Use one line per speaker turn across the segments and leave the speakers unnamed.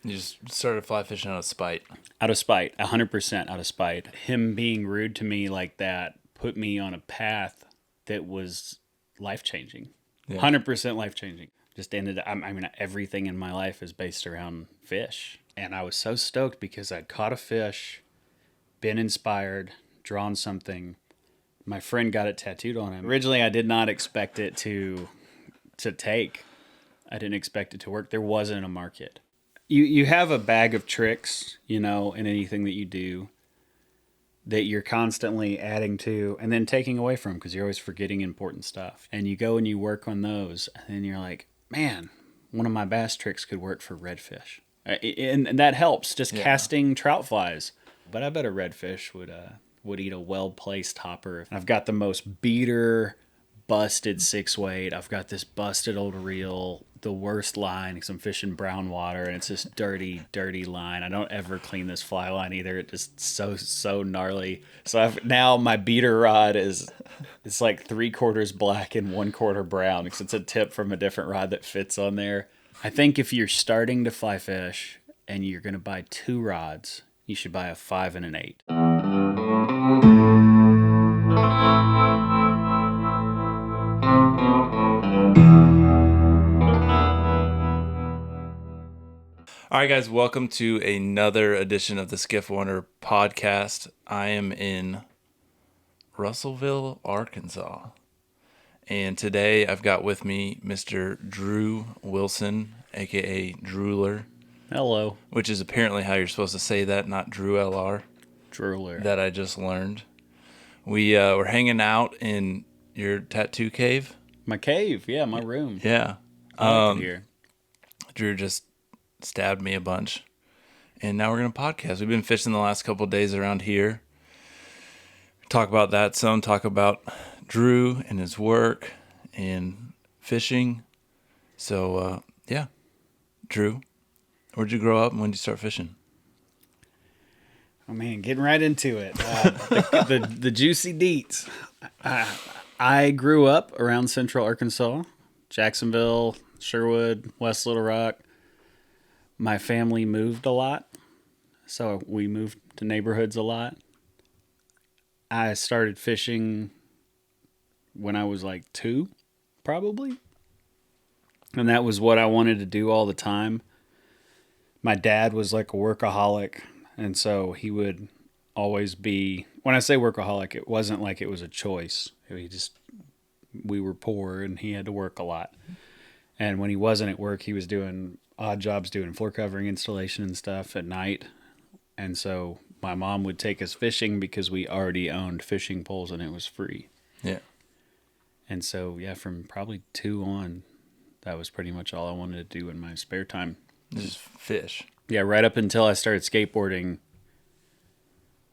You just started fly fishing out of spite.
Out of spite, 100% out of spite. Him being rude to me like that put me on a path that was life-changing.
Yeah.
100% life-changing. Just ended up, I mean, everything in my life is based around fish. And I was so stoked because I'd caught a fish, been inspired, drawn something. My friend got it tattooed on him. Originally, I did not expect it to take. I didn't expect it to work. There wasn't a market. You have a bag of tricks, in anything that you do that you're constantly adding to and then taking away from because you're always forgetting important stuff. And you go and you work on those, and then you're like, man, one of my bass tricks could work for redfish. And that helps, just casting trout flies. But I bet a redfish would eat a well-placed hopper. I've got the most beater, busted 6-weight. I've got this busted old reel, the worst line because I'm fishing brown water, and it's this dirty, dirty line. I don't ever clean this fly line either. It's just so gnarly. So now my beater rod it's like 3/4 black and 1/4 brown because it's a tip from a different rod that fits on there. I think if you're starting to fly fish and you're going to buy 2 rods, you should buy a 5 and an 8.
All right, guys, welcome to another edition of the Skiff Warner podcast. I am in Russellville, Arkansas. And today I've got with me Mr. Drew Wilson, a.k.a. DrewLR.
Hello.
Which is apparently how you're supposed to say that, not DrewLR.
DrewLR.
That I just learned. We were hanging out in your tattoo cave.
My cave, yeah, my room.
Yeah.
I like it here.
Drew just stabbed me a bunch. And now we're going to podcast. We've been fishing the last couple of days around here. Talk about that some. Talk about Drew and his work and fishing. So, yeah. Drew, where'd you grow up and when did you start fishing?
Oh, man, getting right into it. The juicy deets. I grew up around Central Arkansas, Jacksonville, Sherwood, West Little Rock. My family moved a lot, so we moved to neighborhoods a lot. I started fishing when I was like 2, probably. And that was what I wanted to do all the time. My dad was like a workaholic, and so he would always be... When I say workaholic, it wasn't like it was a choice. We were poor, and he had to work a lot. And when he wasn't at work, he was doing odd jobs, doing floor covering installation and stuff at night. And so my mom would take us fishing because we already owned fishing poles and it was free.
Yeah.
And so, yeah, from probably 2 on, that was pretty much all I wanted to do in my spare time.
Just fish.
Yeah, right up until I started skateboarding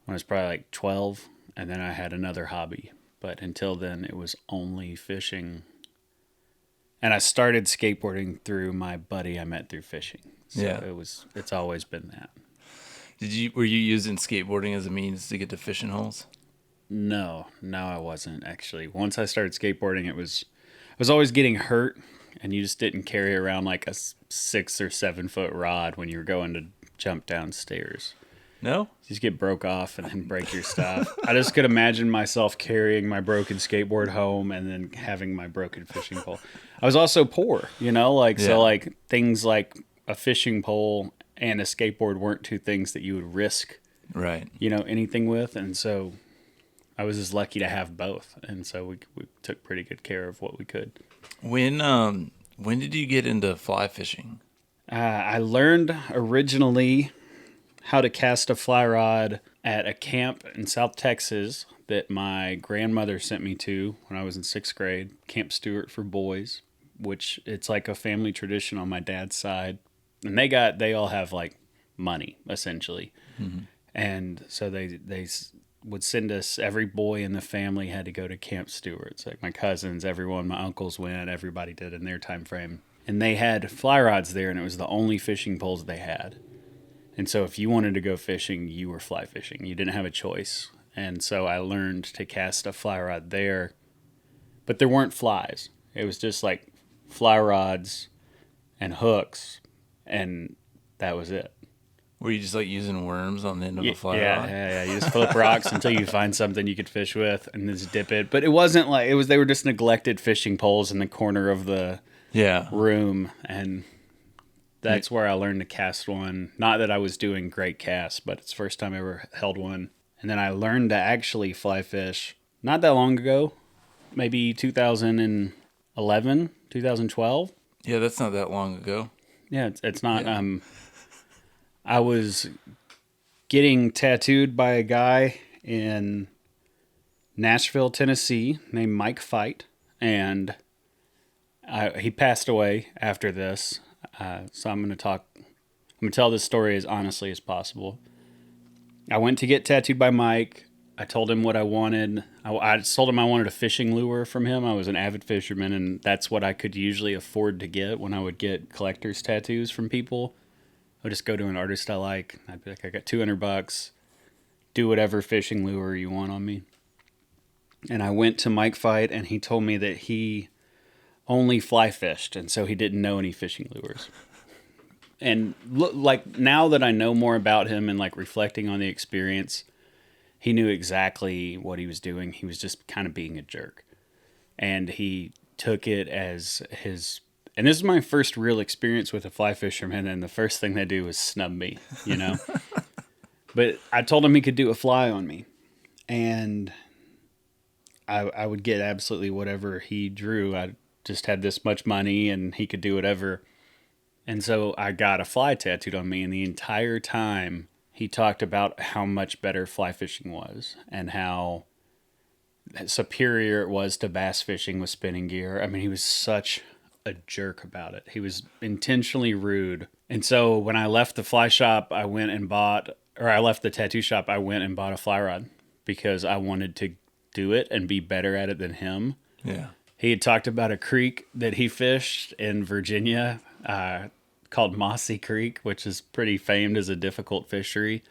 when I was probably like 12, and then I had another hobby. But until then, it was only fishing. And I started skateboarding through my buddy I met through fishing. So
yeah.
It's always been that.
Were you using skateboarding as a means to get to fishing holes?
No, I wasn't actually. Once I started skateboarding, I was always getting hurt, and you just didn't carry around like a 6 or 7 foot rod when you were going to jump downstairs.
No?
You just get broke off and then break your stuff. I just could imagine myself carrying my broken skateboard home and then having my broken fishing pole. I was also poor, so things like a fishing pole and a skateboard weren't 2 things that you would risk,
right?
Anything with. And so I was just lucky to have both. And so we took pretty good care of what we could.
When did you get into fly fishing?
I learned originally how to cast a fly rod at a camp in South Texas that my grandmother sent me to when I was in 6th grade, Camp Stewart for boys, which it's like a family tradition on my dad's side. And they all have like money, essentially. Mm-hmm. And so they would send us, every boy in the family had to go to Camp Stewart. It's like my cousins, everyone, my uncles went, everybody did in their time frame. And they had fly rods there, and it was the only fishing poles they had. And so if you wanted to go fishing, you were fly fishing. You didn't have a choice. And so I learned to cast a fly rod there. But there weren't flies. It was just like fly rods and hooks and That was it.
Were you just like using worms on the end of a fly
Yeah,
rod?
yeah, yeah. You just flip rocks until you find something you could fish with, and just dip it. But it wasn't like it was. They were just neglected fishing poles in the corner of the
Yeah.
room, and that's where I learned to cast one. Not that I was doing great casts, but it's the first time I ever held one. And then I learned to actually fly fish not that long ago, maybe 2011, 2012.
Yeah, that's not that long ago.
Yeah, it's not.
Yeah.
I was getting tattooed by a guy in Nashville, Tennessee, named Mike Fight, and he passed away after this. So I'm going to tell this story as honestly as possible. I went to get tattooed by Mike. I told him what I wanted. I told him I wanted a fishing lure from him. I was an avid fisherman, and that's what I could usually afford to get when I would get collector's tattoos from people. I would just go to an artist I like. I'd be like, I got $200. Do whatever fishing lure you want on me. And I went to Mike Fight, and he told me that he only fly fished, and so he didn't know any fishing lures. And like now that I know more about him and like reflecting on the experience, he knew exactly what he was doing. He was just kind of being a jerk. And he took it as his. And this is my first real experience with a fly fisherman, and the first thing they do is snub me, you know? But I told him he could do a fly on me. And I would get absolutely whatever he drew. I just had this much money, and he could do whatever. And so I got a fly tattooed on me, and the entire time he talked about how much better fly fishing was and how superior it was to bass fishing with spinning gear. I mean, he was such a jerk about it. He was intentionally rude. And so when I left the fly shop, I left the tattoo shop, I went and bought a fly rod because I wanted to do it and be better at it than him.
Yeah.
He had talked about a creek that he fished in Virginia called Mossy Creek, which is pretty famed as a difficult fishery.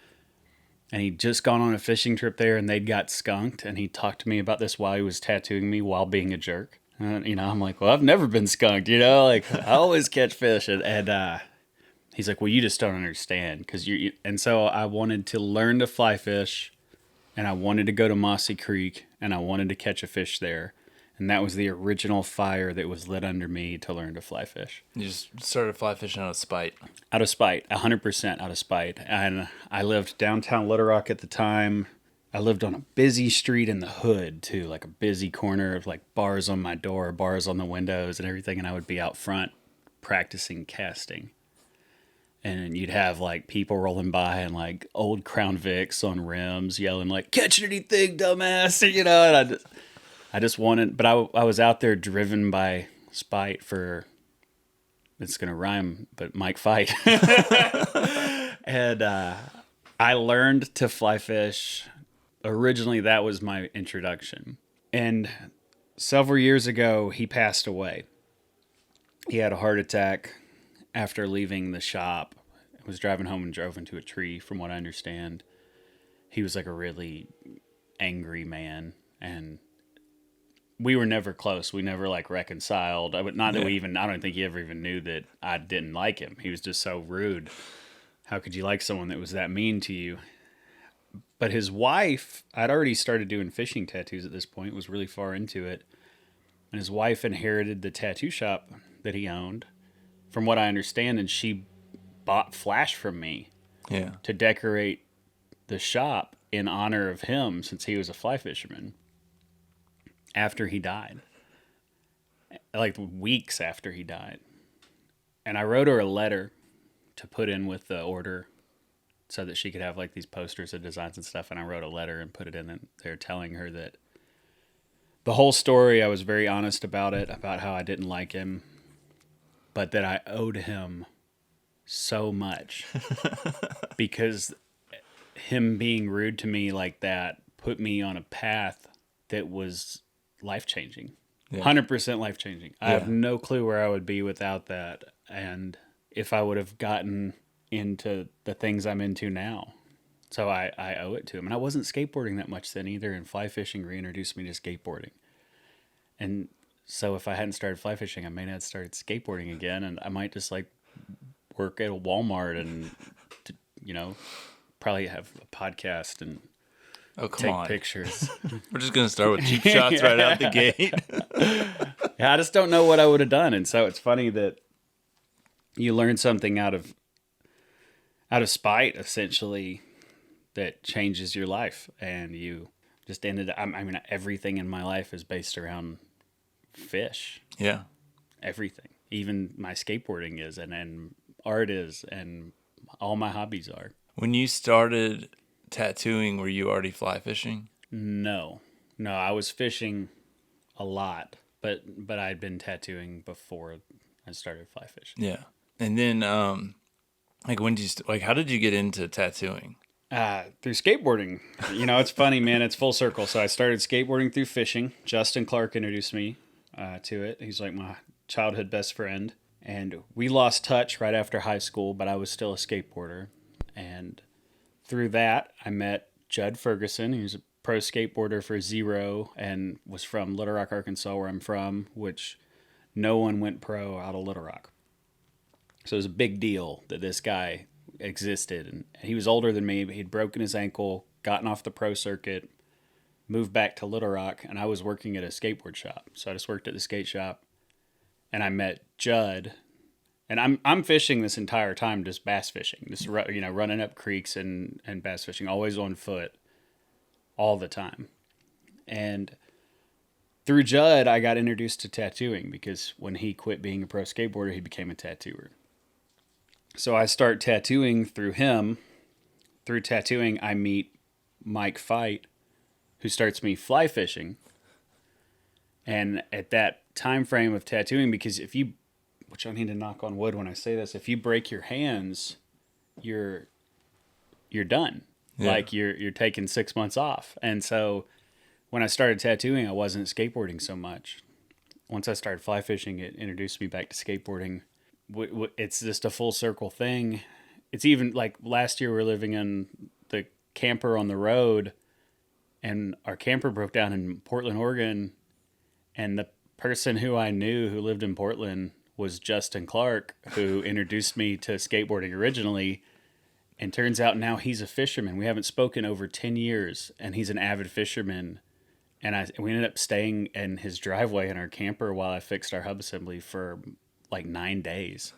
And he'd just gone on a fishing trip there, and they'd got skunked. And he talked to me about this while he was tattooing me while being a jerk. And, I'm like, well, I've never been skunked, like I always catch fish. And he's like, well, you just don't understand. And so I wanted to learn to fly fish, and I wanted to go to Mossy Creek, and I wanted to catch a fish there. And that was the original fire that was lit under me to learn to fly fish.
You just started fly fishing out of spite.
Out of spite, 100% out of spite. And I lived downtown Little Rock at the time. I lived on a busy street in the hood, too, like a busy corner of like bars on my door, bars on the windows and everything. And I would be out front practicing casting. And you'd have like people rolling by and like old Crown Vics on rims yelling like, catch anything, dumbass, and I just wanted, but I was out there driven by spite for, it's going to rhyme, but Mike Fight. And I learned to fly fish. Originally, that was my introduction. And several years ago, he passed away. He had a heart attack after leaving the shop. I was driving home and drove into a tree, from what I understand. He was like a really angry man, and we were never close. We never like reconciled. Not that we even, I don't think he ever even knew that I didn't like him. He was just so rude. How could you like someone that was that mean to you? But his wife, I'd already started doing fishing tattoos at this point, was really far into it. And his wife inherited the tattoo shop that he owned, from what I understand, and she bought flash from me to decorate the shop in honor of him, since he was a fly fisherman. After he died, like weeks after he died. And I wrote her a letter to put in with the order so that she could have like these posters of designs and stuff. And I wrote a letter and put it in there telling her that the whole story, I was very honest about it, about how I didn't like him, but that I owed him so much because him being rude to me like that put me on a path that was life-changing. 100% life-changing. I have no clue where I would be without that, and if I would have gotten into the things I'm into now. So I owe it to him. And I wasn't skateboarding that much then either, and fly fishing reintroduced me to skateboarding. And so if I hadn't started fly fishing, I may not have started skateboarding again, and I might just like work at a Walmart and, probably have a podcast and
Oh, come
take
on.
pictures.
We're just going to start with cheap shots right out the gate.
Yeah, I just don't know what I would have done. And so it's funny that you learn something out of spite, essentially, that changes your life. And you just ended up, everything in my life is based around fish.
Yeah.
Everything. Even my skateboarding is, and art is, and all my hobbies are.
When you started tattooing, were you already fly fishing?
No, I was fishing a lot, but I'd been tattooing before I started fly fishing.
Yeah. And then, when did you, how did you get into tattooing?
Through skateboarding. It's funny, man. It's full circle. So I started skateboarding through fishing. Justin Clark introduced me to it. He's like my childhood best friend. And we lost touch right after high school, but I was still a skateboarder. And through that, I met Judd Ferguson. He was a pro skateboarder for Zero and was from Little Rock, Arkansas, where I'm from, which no one went pro out of Little Rock. So it was a big deal that this guy existed. And he was older than me, but he'd broken his ankle, gotten off the pro circuit, moved back to Little Rock, and I was working at a skateboard shop. So I just worked at the skate shop, and I met Judd. And I'm fishing this entire time, just bass fishing, just running up creeks and bass fishing, always on foot, all the time. And through Judd, I got introduced to tattooing because when he quit being a pro skateboarder, he became a tattooer. So I start tattooing through him. Through tattooing, I meet Mike Fight, who starts me fly fishing. And at that time frame of tattooing, because which I need to knock on wood when I say this, if you break your hands, you're done. Yeah. Like you're taking 6 months off. And so when I started tattooing, I wasn't skateboarding so much. Once I started fly fishing, it introduced me back to skateboarding. It's just a full circle thing. It's even like last year we were living in the camper on the road, and our camper broke down in Portland, Oregon, and the person who I knew who lived in Portland was Justin Clark, who introduced me to skateboarding originally. And turns out now he's a fisherman. We haven't spoken over 10 years, and he's an avid fisherman. And we ended up staying in his driveway in our camper while I fixed our hub assembly for like 9 days.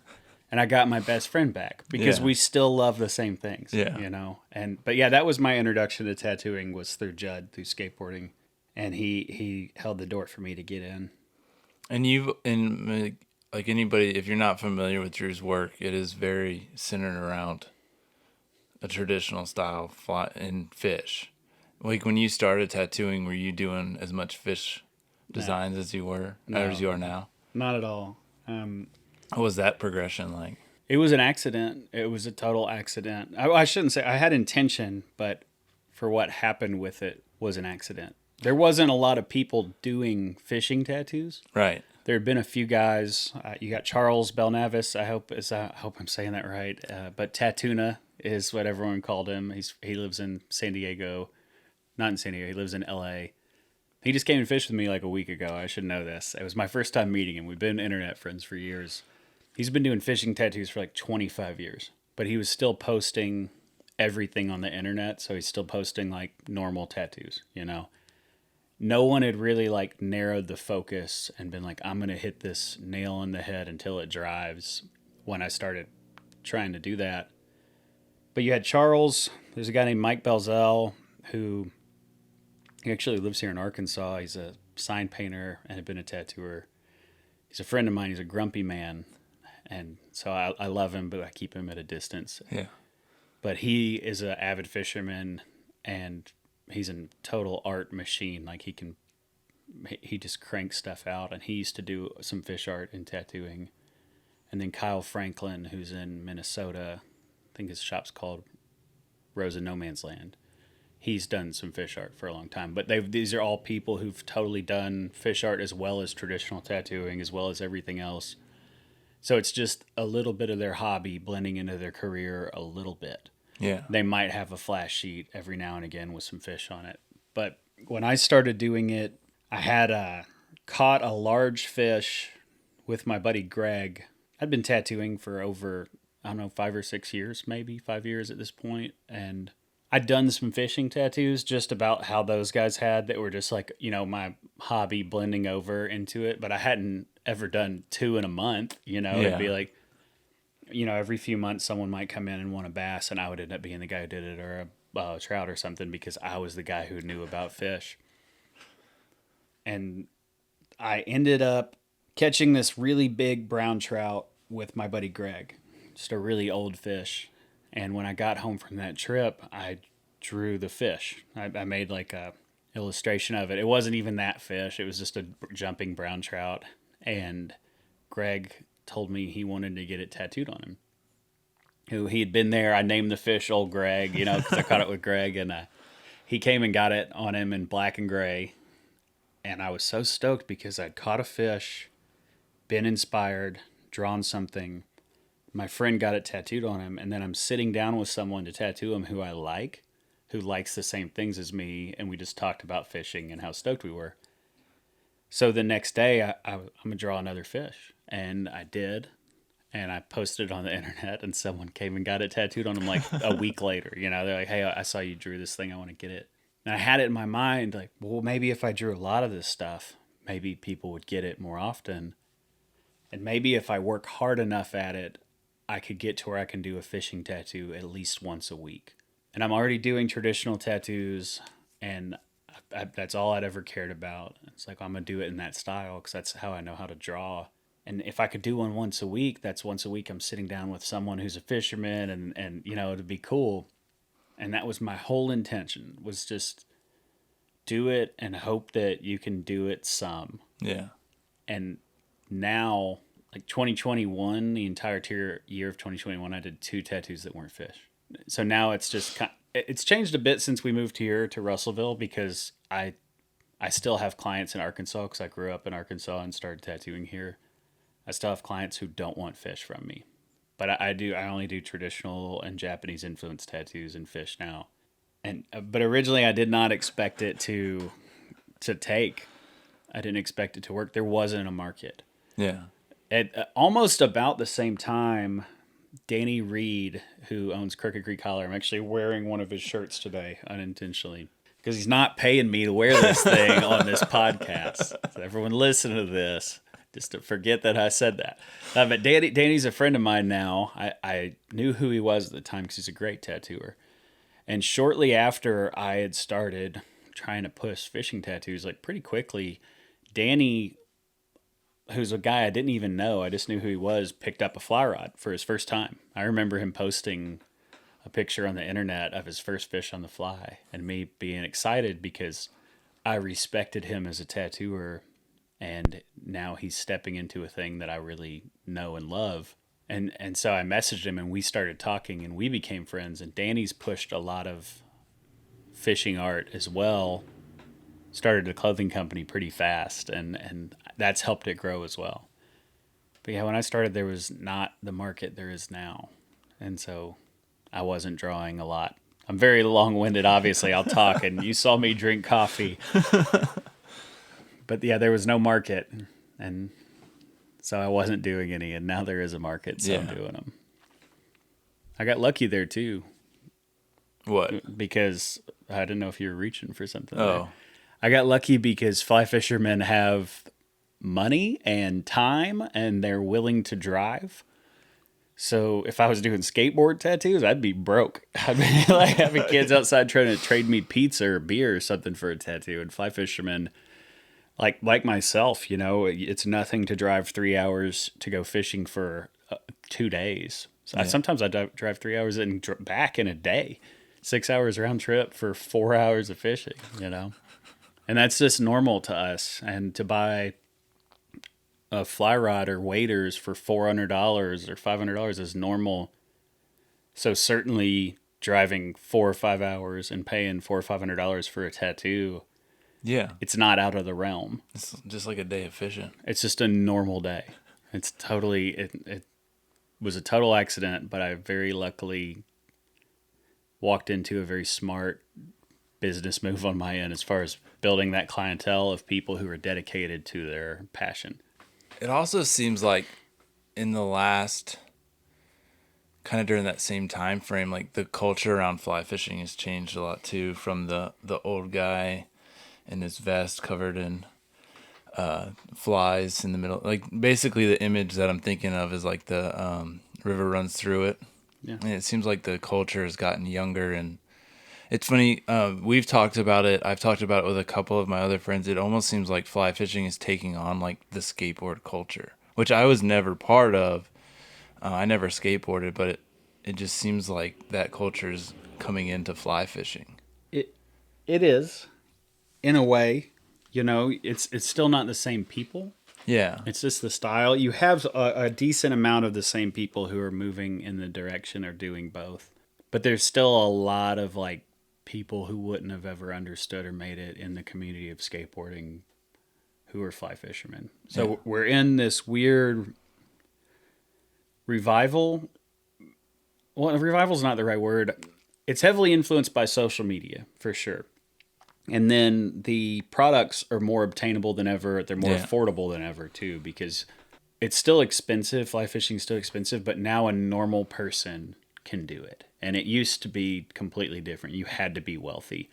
And I got my best friend back because we still love the same things, But yeah, that was my introduction to tattooing, was through Judd, through skateboarding. And he held the door for me to get in.
And like anybody, if you're not familiar with Drew's work, it is very centered around a traditional style fly and fish. Like when you started tattooing, were you doing as much fish designs as you are now?
Not at all.
What was that progression like?
It was an accident. It was a total accident. I shouldn't say I had intention, but for what happened with it was an accident. There wasn't a lot of people doing fishing tattoos.
Right.
There had been a few guys. You got Charles Belnavis. I hope I'm saying that right. But Tattoona is what everyone called him. He lives in San Diego. Not in San Diego. He lives in L.A. He just came and fished with me like a week ago. I should know this. It was my first time meeting him. We've been internet friends for years. He's been doing fishing tattoos for like 25 years. But he was still posting everything on the internet. So he's still posting like normal tattoos, No one had really like narrowed the focus and been like, I'm going to hit this nail in the head until it drives, when I started trying to do that. But you had Charles. There's a guy named Mike Belzell who he actually lives here in Arkansas. He's a sign painter and had been a tattooer. He's a friend of mine. He's a grumpy man. And so I love him, but I keep him at a distance.
Yeah.
But he is an avid fisherman, and he's a total art machine. Like he just cranks stuff out, and he used to do some fish art and tattooing. And then Kyle Franklin, who's in Minnesota, I think his shop's called Rose in No Man's Land. He's done some fish art for a long time, but these are all people who've totally done fish art as well as traditional tattooing, as well as everything else. So it's just a little bit of their hobby blending into their career a little bit.
Yeah.
They might have a flash sheet every now and again with some fish on it. But when I started doing it, I had caught a large fish with my buddy Greg. I'd been tattooing for over I don't know, 5 or 6 years, maybe 5 years at this point. And I'd done some fishing tattoos just about how those guys had that were just like, my hobby blending over into it. But I hadn't ever done 2 in a month, it'd be like, every few months someone might come in and want a bass and I would end up being the guy who did it, or a trout or something, because I was the guy who knew about fish. And I ended up catching this really big brown trout with my buddy Greg, just a really old fish. And when I got home from that trip, I drew the fish. I made like a illustration of it. It wasn't even that fish. It was just a jumping brown trout. And Greg told me he wanted to get it tattooed on him. He had been there. I named the fish Old Greg, because I caught it with Greg. And he came and got it on him in black and gray. And I was so stoked because I'd caught a fish, been inspired, drawn something. My friend got it tattooed on him. And then I'm sitting down with someone to tattoo him who I like, who likes the same things as me. And we just talked about fishing and how stoked we were. So the next day, I'm going to draw another fish. And I did. And I posted it on the internet, and someone came and got it tattooed on him like a week later. They're like, hey, I saw you drew this thing. I want to get it. And I had it in my mind, like, well, maybe if I drew a lot of this stuff, maybe people would get it more often. And maybe if I work hard enough at it, I could get to where I can do a fishing tattoo at least once a week. And I'm already doing traditional tattoos, and that's all I'd ever cared about. It's like, I'm going to do it in that style because that's how I know how to draw. And if I could do one once a week, that's once a week I'm sitting down with someone who's a fisherman, and it'd be cool. And that was my whole intention, was just do it and hope that you can do it some.
Yeah.
And now, like 2021, the entire year of 2021, I did 2 tattoos that weren't fish. So now it's just it's changed a bit since we moved here to Russellville, because I still have clients in Arkansas because I grew up in Arkansas and started tattooing here. I still have clients who don't want fish from me, but I only do traditional and Japanese influenced tattoos and fish now. But originally I did not expect it to take. I didn't expect it to work. There wasn't a market.
Yeah.
At almost about the same time, Danny Reed, who owns Crooked Creek Collar, I'm actually wearing one of his shirts today unintentionally because he's not paying me to wear this thing on this podcast. So everyone listen to this. Just to forget that I said that. But Danny's a friend of mine now. I knew who he was at the time because he's a great tattooer. And shortly after I had started trying to push fishing tattoos, like pretty quickly, Danny, who's a guy I didn't even know, I just knew who he was, picked up a fly rod for his first time. I remember him posting a picture on the internet of his first fish on the fly, and me being excited because I respected him as a tattooer. And now he's stepping into a thing that I really know and love. And so I messaged him and we started talking and we became friends. And Danny's pushed a lot of fishing art as well. Started a clothing company pretty fast, and that's helped it grow as well. But yeah, when I started, there was not the market there is now. And so I wasn't drawing a lot. I'm very long-winded, obviously. I'll talk, and you saw me drink coffee. But yeah, there was no market, and so I wasn't doing any, and now there is a market, so I'm doing them. I got lucky there, too.
What?
Because I didn't know if you were reaching for something.
Oh.
There. I got lucky because fly fishermen have money and time, and they're willing to drive. So if I was doing skateboard tattoos, I'd be broke. I'd be like having kids outside trying to trade me pizza or beer or something for a tattoo, and fly fishermen... Like myself, it's nothing to drive 3 hours to go fishing for 2 days. So sometimes I drive 3 hours and back in a day, 6 hours round trip for 4 hours of fishing, and that's just normal to us. And to buy a fly rod or waders for $400 or $500 is normal. So certainly driving 4 or 5 hours and paying $400 or $500 for a tattoo.
Yeah.
It's not out of the realm.
It's just like a day of fishing.
It's just a normal day. It's totally, it was a total accident, but I very luckily walked into a very smart business move on my end as far as building that clientele of people who are dedicated to their passion.
It also seems like in the last kind of during that same time frame, like the culture around fly fishing has changed a lot too, from the old guy in his vest covered in flies in the middle. Like basically the image that I'm thinking of is like the river runs through it.
Yeah.
And it seems like the culture has gotten younger, and it's funny. We've talked about it. I've talked about it with a couple of my other friends. It almost seems like fly fishing is taking on like the skateboard culture, which I was never part of. I never skateboarded, but it just seems like that culture is coming into fly fishing.
It is, in a way. It's still not the same people.
Yeah.
It's just the style. You have a decent amount of the same people who are moving in the direction or doing both. But there's still a lot of like people who wouldn't have ever understood or made it in the community of skateboarding who are fly fishermen. So
Yeah.
we're in this weird revival. Well, revival's not the right word. It's heavily influenced by social media, for sure. And then the products are more obtainable than ever. They're more affordable than ever, too, because it's still expensive. Fly fishing is still expensive, but now a normal person can do it. And it used to be completely different. You had to be wealthy.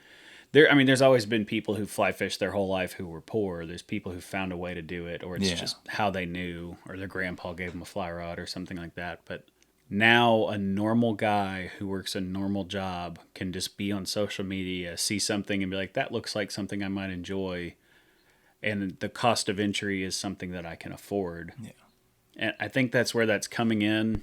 There's always been people who fly fish their whole life who were poor. There's people who found a way to do it, or it's just how they knew, or their grandpa gave them a fly rod or something like that. But now a normal guy who works a normal job can just be on social media, see something and be like, that looks like something I might enjoy. And the cost of entry is something that I can afford.
Yeah.
And I think that's where that's coming in,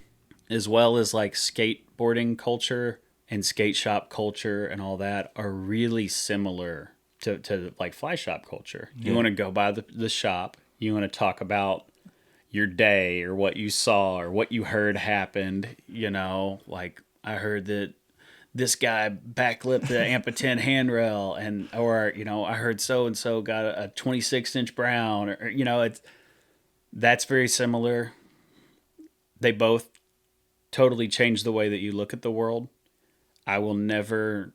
as well as like skateboarding culture and skate shop culture and all that are really similar to like fly shop culture. You want to go by the shop. You want to talk about your day or what you saw or what you heard happened. Like I heard that this guy backlipped the AMPA 10 handrail, or I heard so and so got a 26-inch brown, or that's very similar. They both totally change the way that you look at the world. I will never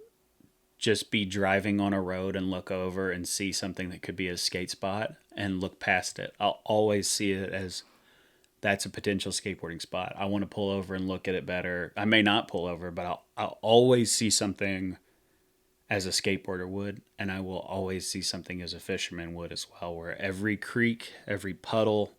just be driving on a road and look over and see something that could be a skate spot and look past it. I'll always see it as that's a potential skateboarding spot. I want to pull over and look at it better. I may not pull over, but I'll always see something as a skateboarder would, and I will always see something as a fisherman would as well, where every creek, every puddle,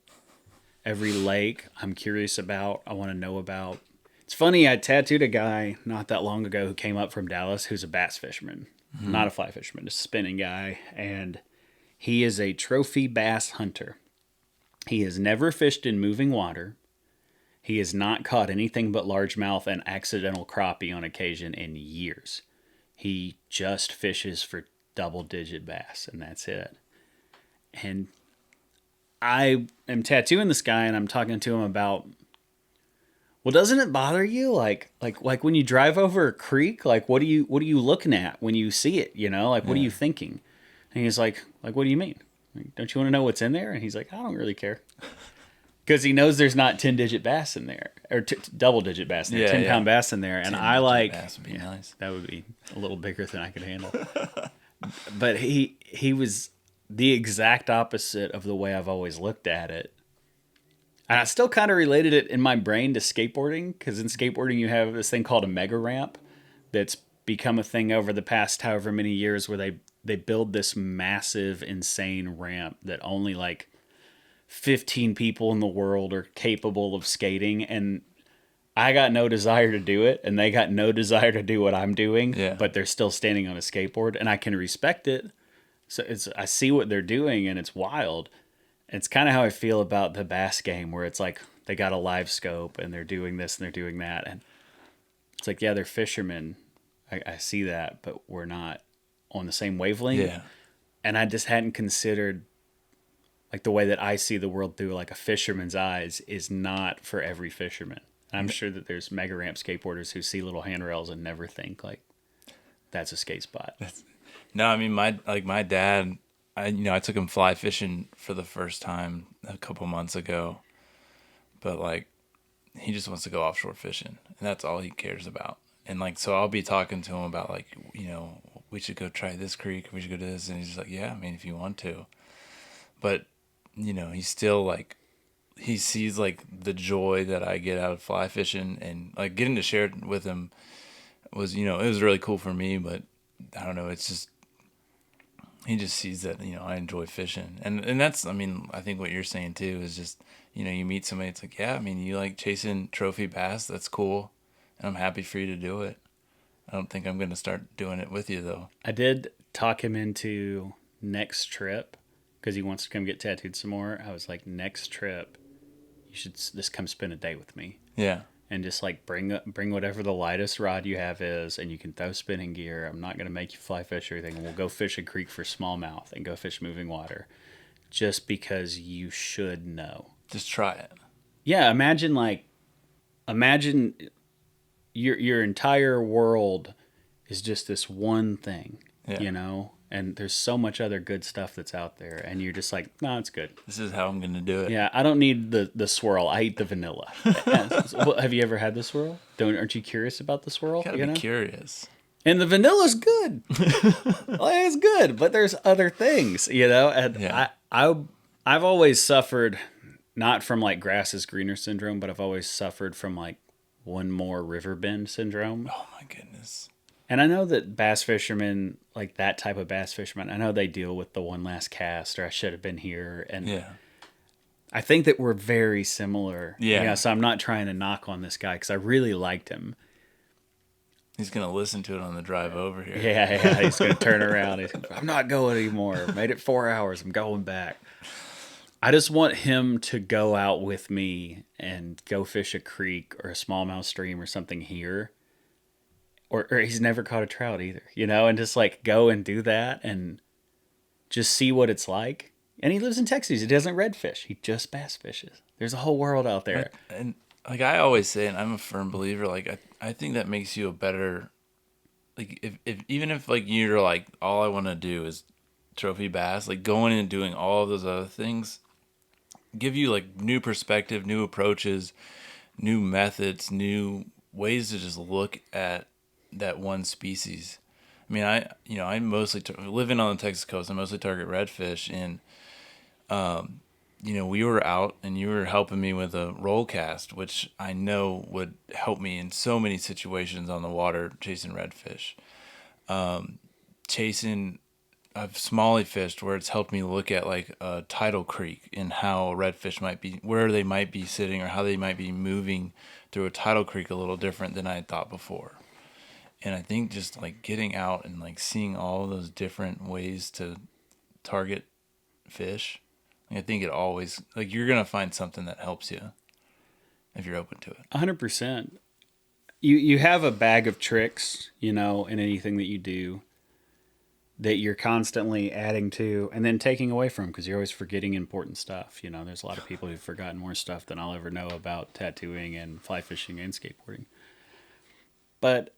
every lake I'm curious about, I want to know about. It's funny, I tattooed a guy not that long ago who came up from Dallas who's a bass fisherman, not a fly fisherman, a spinning guy, and he is a trophy bass hunter. He has never fished in moving water. He has not caught anything but largemouth and accidental crappie on occasion in years. He just fishes for double-digit bass, and that's it. And I am tattooing this guy, and I'm talking to him about, well, doesn't it bother you? Like when you drive over a creek, like what are you looking at when you see it? What are you thinking? And he's like, what do you mean? Like, don't you want to know what's in there? And he's like, I don't really care. Because he knows there's not 10-digit bass in there, or double-digit bass in there, 10-pound bass in there. And I like,
bass would be nice.
That would be a little bigger than I could handle. But he was the exact opposite of the way I've always looked at it. And I still kind of related it in my brain to skateboarding, because in skateboarding you have this thing called a mega ramp that's become a thing over the past however many years, where they build this massive, insane ramp that only like 15 people in the world are capable of skating, and I got no desire to do it, and they got no desire to do what I'm doing, but they're still standing on a skateboard, and I can respect it. So I see what they're doing, and it's wild. It's kind of how I feel about the bass game, where it's like they got a live scope and they're doing this and they're doing that, and it's like, yeah, they're fishermen. I see that, but we're not on the same wavelength.
Yeah.
And I just hadn't considered, like, the way that I see the world through like a fisherman's eyes is not for every fisherman. I'm sure that there's mega ramp skateboarders who see little handrails and never think like that's a skate spot.
No, I mean my dad, I took him fly fishing for the first time a couple months ago, but like he just wants to go offshore fishing, and that's all he cares about. And like, so I'll be talking to him about like, we should go try this creek, we should go to this, and he's just like, yeah, I mean, if you want to, but he's still like he sees like the joy that I get out of fly fishing, and like getting to share it with him was, it was really cool for me. But I don't know, it's just he just sees that I enjoy fishing, and that's, I mean, I think what you're saying too is just you meet somebody, it's like, yeah, I mean, you like chasing trophy bass, that's cool, and I'm happy for you to do it. I don't think I'm gonna start doing it with you though.
I did talk him into next trip because he wants to come get tattooed some more. I was like, next trip, you should just come spend a day with me.
Yeah.
And just like bring whatever the lightest rod you have is, and you can throw spinning gear. I'm not gonna make you fly fish or anything. And we'll go fish a creek for smallmouth and go fish moving water, just because you should know.
Just try it.
Yeah, imagine your entire world is just this one thing, and there's so much other good stuff that's out there, and you're just like, no, it's good.
This is how I'm gonna do it.
Yeah, I don't need the swirl. I eat the vanilla. Have you ever had the swirl? Aren't you curious about the swirl?
Gotta be curious.
And the vanilla's good. It's good, but there's other things, And
Yeah.
I've always suffered, not from like grass is greener syndrome, but I've always suffered from like one more river bend syndrome.
Oh my goodness.
And I know that bass fishermen, like that type of bass fishermen, I know they deal with the one last cast, or I should have been here. And
Yeah.
I think that we're very similar.
Yeah.
So I'm not trying to knock on this guy because I really liked him.
He's gonna listen to it on the drive over here.
Yeah. He's going to turn around. I'm not going anymore. Made it 4 hours. I'm going back. I just want him to go out with me and go fish a creek or a smallmouth stream or something here. Or he's never caught a trout either, and just like go and do that and just see what it's like. And he lives in Texas. He doesn't redfish. He just bass fishes. There's a whole world out there.
And like I always say, and I'm a firm believer, like I think that makes you a better, like if even if like you're like, all I want to do is trophy bass, like going and doing all of those other things give you like new perspective, new approaches, new methods, new ways to just look at that one species. I mean, I mostly living on the Texas coast. I mostly target redfish, and we were out and you were helping me with a roll cast, which I know would help me in so many situations on the water chasing redfish. I've smallie fished where it's helped me look at like a tidal creek and how a redfish might be, where they might be sitting or how they might be moving through a tidal creek a little different than I had thought before. And I think just like getting out and like seeing all those different ways to target fish, I think it always, like, you're going to find something that helps you if you're open to it.
100%. You have a bag of tricks, in anything that you do that you're constantly adding to and then taking away from, because you're always forgetting important stuff. There's a lot of people who've forgotten more stuff than I'll ever know about tattooing and fly fishing and skateboarding. But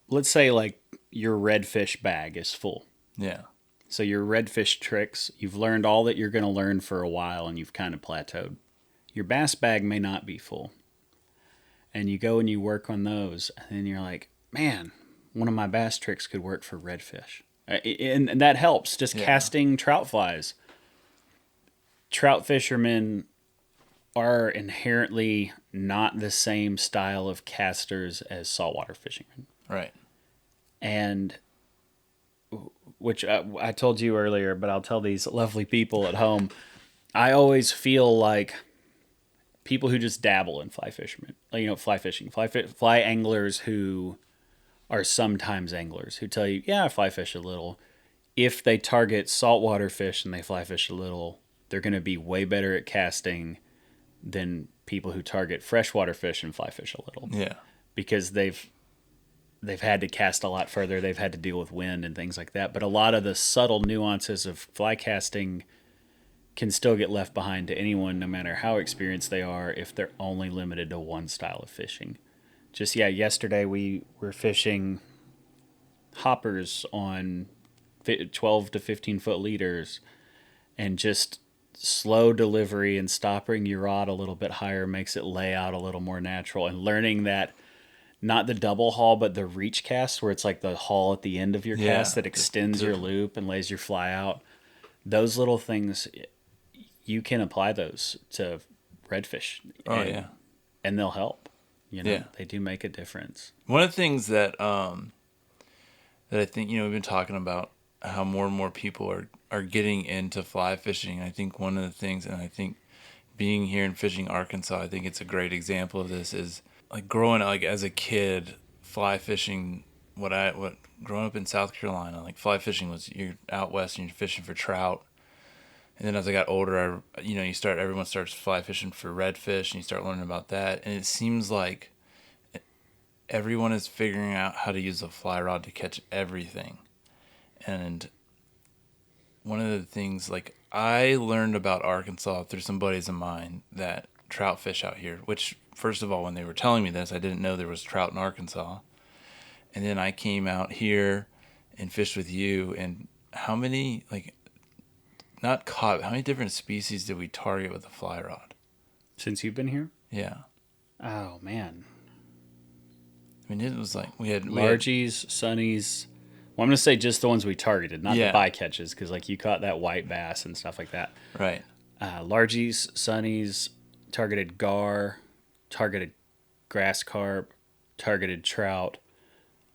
let's say like your redfish bag is full.
Yeah.
So your redfish tricks, you've learned all that you're going to learn for a while and you've kind of plateaued. Your bass bag may not be full. And you go and you work on those, and then you're like, man, one of my bass tricks could work for redfish. And that helps, just casting trout flies. Trout fishermen are inherently not the same style of casters as saltwater fishermen.
Right.
And which I told you earlier, but I'll tell these lovely people at home, I always feel like people who just dabble in fly fishermen, fly fishing, fly anglers who are sometimes anglers who tell you, yeah, I fly fish a little. If they target saltwater fish and they fly fish a little, they're going to be way better at casting than people who target freshwater fish and fly fish a little.
Yeah.
Because they've had to cast a lot further. They've had to deal with wind and things like that. But a lot of the subtle nuances of fly casting can still get left behind to anyone, no matter how experienced they are, if they're only limited to one style of fishing. Just, yesterday we were fishing hoppers on 12 to 15 foot leaders, and just slow delivery and stopping your rod a little bit higher makes it lay out a little more natural, and learning that not the double haul, but the reach cast, where it's like the haul at the end of your cast that extends your loop and lays your fly out. Those little things, you can apply those to redfish.
Oh, yeah.
And they'll help.
Yeah.
They do make a difference.
One of the things that that I think, we've been talking about how more and more people are getting into fly fishing. I think one of the things, and I think being here and fishing Arkansas, I think it's a great example of this, is like growing up, like as a kid, fly fishing, growing up in South Carolina, like fly fishing was, you're out west and you're fishing for trout. And then as I got older, everyone starts fly fishing for redfish, and you start learning about that. And it seems like everyone is figuring out how to use a fly rod to catch everything. And one of the things, like, I learned about Arkansas through some buddies of mine that trout fish out here, which, first of all, when they were telling me this, I didn't know there was trout in Arkansas. And then I came out here and fished with you, and how many, like, how many different species did we target with a fly rod?
Since you've been here?
Yeah.
Oh, man.
I mean, it was like we had
Largies, sunnies. Well, I'm going to say just the ones we targeted, not the bycatches, because like you caught that white bass and stuff like that.
Right.
Largies, sunnies, targeted gar, targeted grass carp, targeted trout,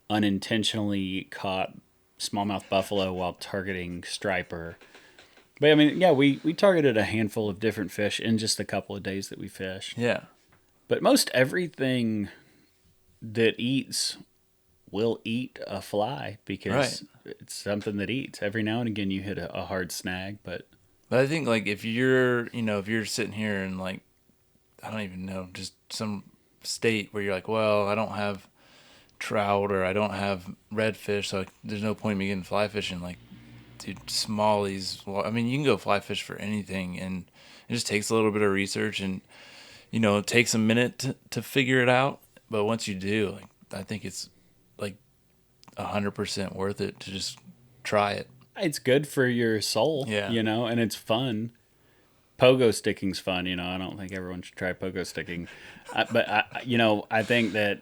unintentionally caught smallmouth buffalo while targeting striper. But I mean, yeah, we targeted a handful of different fish in just a couple of days that we fished.
Yeah.
But most everything that eats will eat a fly because it's something that eats. Every now and again you hit a hard snag, but
I think like if you're sitting here in like, I don't even know, just some state where you're like, well, I don't have trout or I don't have redfish, so there's no point in me getting fly fishing. Like, dude, smallies. Well, I mean, you can go fly fish for anything, and it just takes a little bit of research, and it takes a minute to figure it out. But once you do, like, I think it's like 100% worth it to just try it.
It's good for your soul, and it's fun. Pogo sticking's fun, I don't think everyone should try pogo sticking. But I think that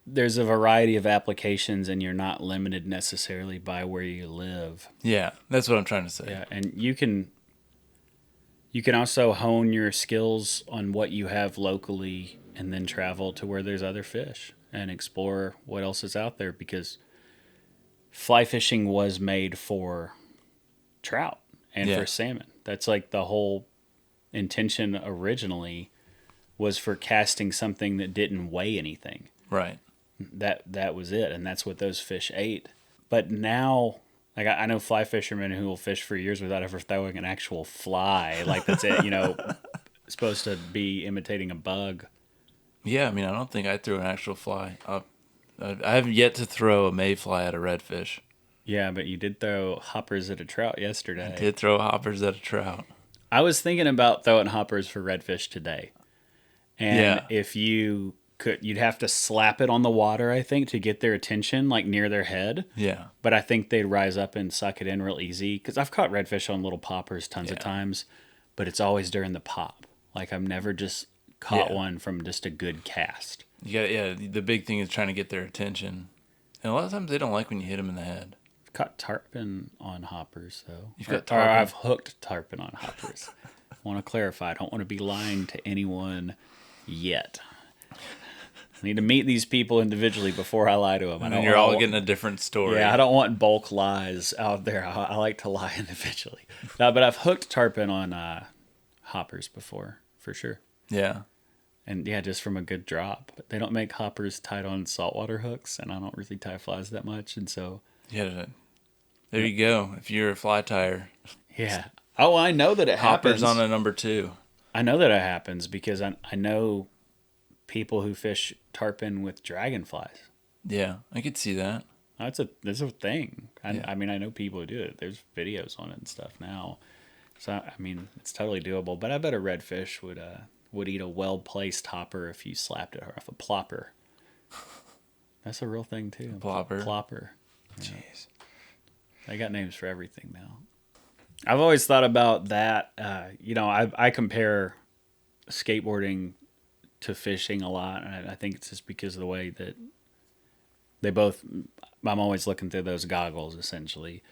there's a variety of applications and you're not limited necessarily by where you live.
Yeah, that's what I'm trying to say.
Yeah, and you can also hone your skills on what you have locally and then travel to where there's other fish and explore what else is out there, because fly fishing was made for trout and for salmon. That's like the whole intention originally, was for casting something that didn't weigh anything.
Right.
That was it, and that's what those fish ate. But now, like, I know fly fishermen who will fish for years without ever throwing an actual fly. Like, that's it, supposed to be imitating a bug.
Yeah, I mean, I don't think I threw an actual fly. I have yet to throw a mayfly at a redfish.
Yeah, but you did throw hoppers at a trout yesterday.
I did throw hoppers at a trout.
I was thinking about throwing hoppers for redfish today. And if you could, you'd have to slap it on the water, I think, to get their attention, like near their head.
Yeah.
But I think they'd rise up and suck it in real easy. Because I've caught redfish on little poppers tons of times, but it's always during the pop. Like, I've never just caught one from just a good cast.
The big thing is trying to get their attention. And a lot of times they don't like when you hit them in the head.
I've caught tarpon on hoppers, though.
Or
I've hooked tarpon on hoppers. I want to clarify. I don't want to be lying to anyone yet. I need to meet these people individually before I lie to them.
And you're all getting a different story.
Yeah, I don't want bulk lies out there. I like to lie individually. No, but I've hooked tarpon on hoppers before, for sure.
Yeah.
And yeah, just from a good drop. But they don't make hoppers tied on saltwater hooks, and I don't really tie flies that much, and so...
Yeah, there you go. If you're a fly tire.
Yeah. Oh, I know that it happens.
Hoppers on a number 2.
I know that it happens because I know people who fish tarpon with dragonflies.
Yeah, I could see that.
That's a thing. I mean, I know people who do it. There's videos on it and stuff now. So, I mean, it's totally doable. But I bet a redfish would eat a well-placed hopper if you slapped it off a plopper. That's a real thing, too.
Plopper.
Plopper.
Jeez.
Yeah. They got names for everything now. I've always thought about that. I compare skateboarding to fishing a lot, and I think it's just because of the way that I'm always looking through those goggles, essentially.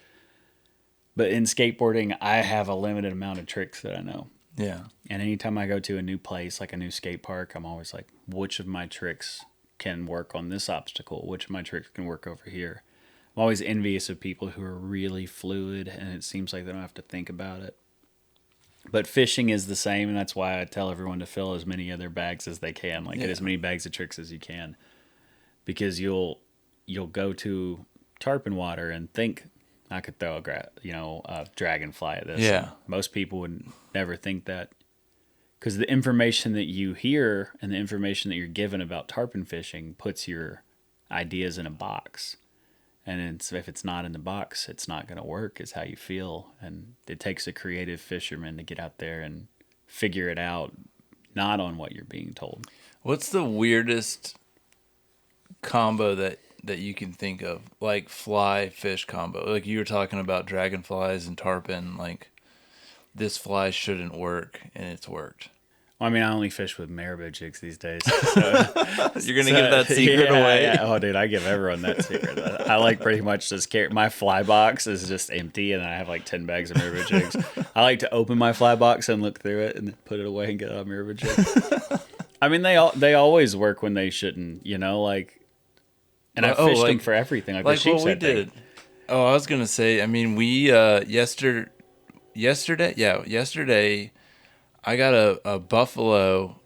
But in skateboarding, I have a limited amount of tricks that I know.
Yeah.
And anytime I go to a new place, like a new skate park, I'm always like, which of my tricks can work on this obstacle? Which of my tricks can work over here? I'm always envious of people who are really fluid and it seems like they don't have to think about it. But fishing is the same, and that's why I tell everyone to fill as many of their bags as they can, like get as many bags of tricks as you can, because you'll go to tarpon water and think I could throw a dragonfly at this.
Yeah.
And most people would never think that, because the information that you hear and the information that you're given about tarpon fishing puts your ideas in a box. And if it's not in the box, it's not going to work, is how you feel. And it takes a creative fisherman to get out there and figure it out, not on what you're being told.
What's the weirdest combo that you can think of? Like fly fish combo. Like you were talking about dragonflies and tarpon, like this fly shouldn't work and it's worked.
Well, I mean, I only fish with marabou jigs these days. So,
You're going to give that secret away?
Yeah. Oh, dude, I give everyone that secret. I like pretty much just carry my fly box is just empty, and I have like 10 bags of marabou jigs. I like to open my fly box and look through it and then put it away and get out a marabou jig. I mean, they always work when they shouldn't, like. And I fished them for everything, like the sheep's
what we did. Oh, I was going to say, I mean, we yesterday I got a buffalo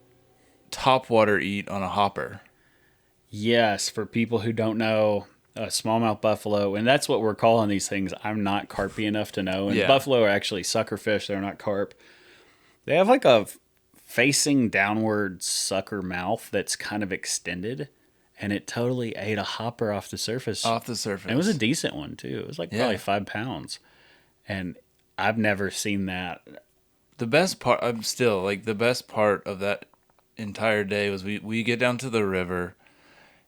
topwater eat on a hopper.
Yes, for people who don't know, smallmouth buffalo, and that's what we're calling these things. I'm not carpy enough to know. And buffalo are actually sucker fish. They're not carp. They have like a facing downward sucker mouth that's kind of extended, and it totally ate a hopper off the surface. And it was a decent one, too. It was like probably 5 pounds. And I've never seen that.
The best part, the best part of that entire day was we get down to the river,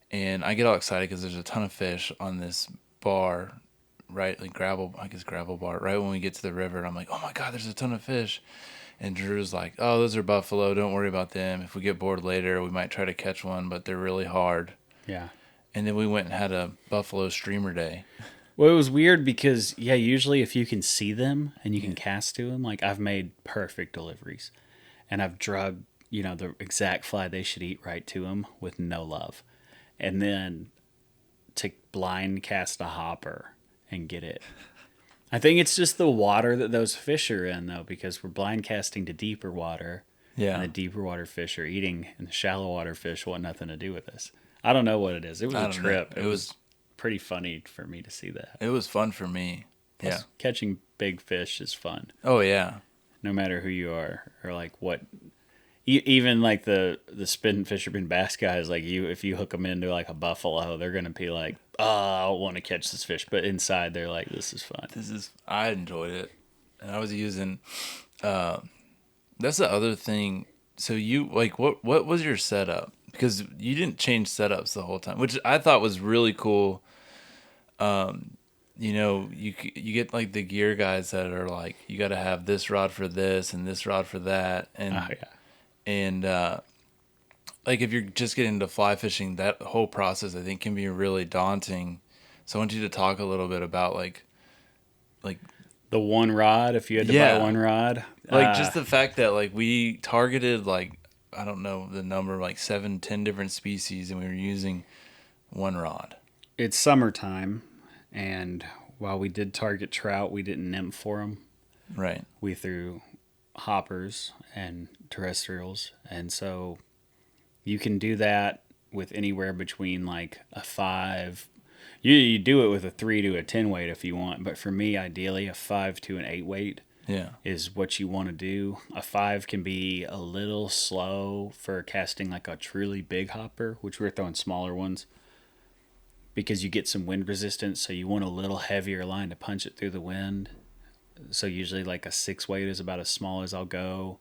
and I get all excited because there's a ton of fish on this bar, right? Like gravel bar, right when we get to the river. And I'm like, oh my God, there's a ton of fish. And Drew's like, oh, those are buffalo. Don't worry about them. If we get bored later, we might try to catch one, but they're really hard.
Yeah.
And then we went and had a buffalo streamer day.
Well, it was weird because, usually if you can see them and you can cast to them, like I've made perfect deliveries. And I've drugged, the exact fly they should eat right to them with no love. And then to blind cast a hopper and get it. I think it's just the water that those fish are in, though, because we're blind casting to deeper water.
Yeah.
And the deeper water fish are eating, and the shallow water fish want nothing to do with us. I don't know what it is. It was a trip. It was pretty funny for me to see that.
It was fun for me.
Plus, catching big fish is fun.
Oh, yeah.
No matter who you are or like what. Even like the spin fisherman bass guys, like if you hook them into like a buffalo, they're going to be like, oh, I want to catch this fish. But inside they're like, this is fun.
I enjoyed it. And I was using, that's the other thing. So you like, what was your setup? Because you didn't change setups the whole time, which I thought was really cool. You get like the gear guys that are like, you got to have this rod for this and this rod for that. And, like if you're just getting into fly fishing, that whole process I think can be really daunting. So I want you to talk a little bit about like
the one rod, if you had to buy one rod.
Like just the fact that like we targeted like, I don't know the number, like 7-10 different species, and we were using one rod.
It's summertime, and while we did target trout, we didn't nymph for them.
Right.
We threw hoppers and terrestrials, and so you can do that with anywhere between like a 5. You do it with a 3 to a 10 weight if you want, but for me, ideally, a 5 to an 8 weight. Is what you want to do. A 5 can be a little slow for casting like a truly big hopper, which we're throwing smaller ones because you get some wind resistance. So you want a little heavier line to punch it through the wind. So usually like a 6 weight is about as small as I'll go.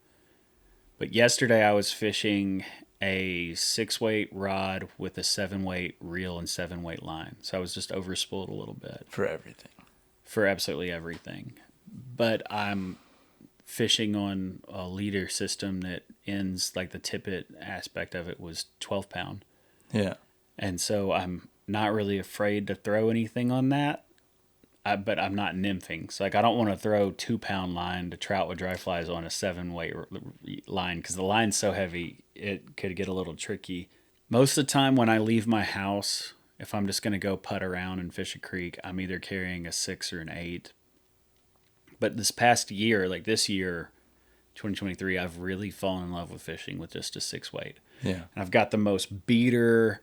But yesterday I was fishing a 6 weight rod with a 7 weight reel and 7 weight line. So I was just overspooled a little bit.
For everything.
For absolutely everything. But I'm fishing on a leader system that ends, like the tippet aspect of it was 12 pound.
Yeah.
And so I'm not really afraid to throw anything on that. but I'm not nymphing. So like I don't want to throw 2-pound line to trout with dry flies on a 7-weight line because the line's so heavy it could get a little tricky. Most of the time when I leave my house, if I'm just gonna go putt around and fish a creek, I'm either carrying a 6 or an 8. But this past year, like this year, 2023, I've really fallen in love with fishing with just a 6-weight.
Yeah.
And I've got the most beater,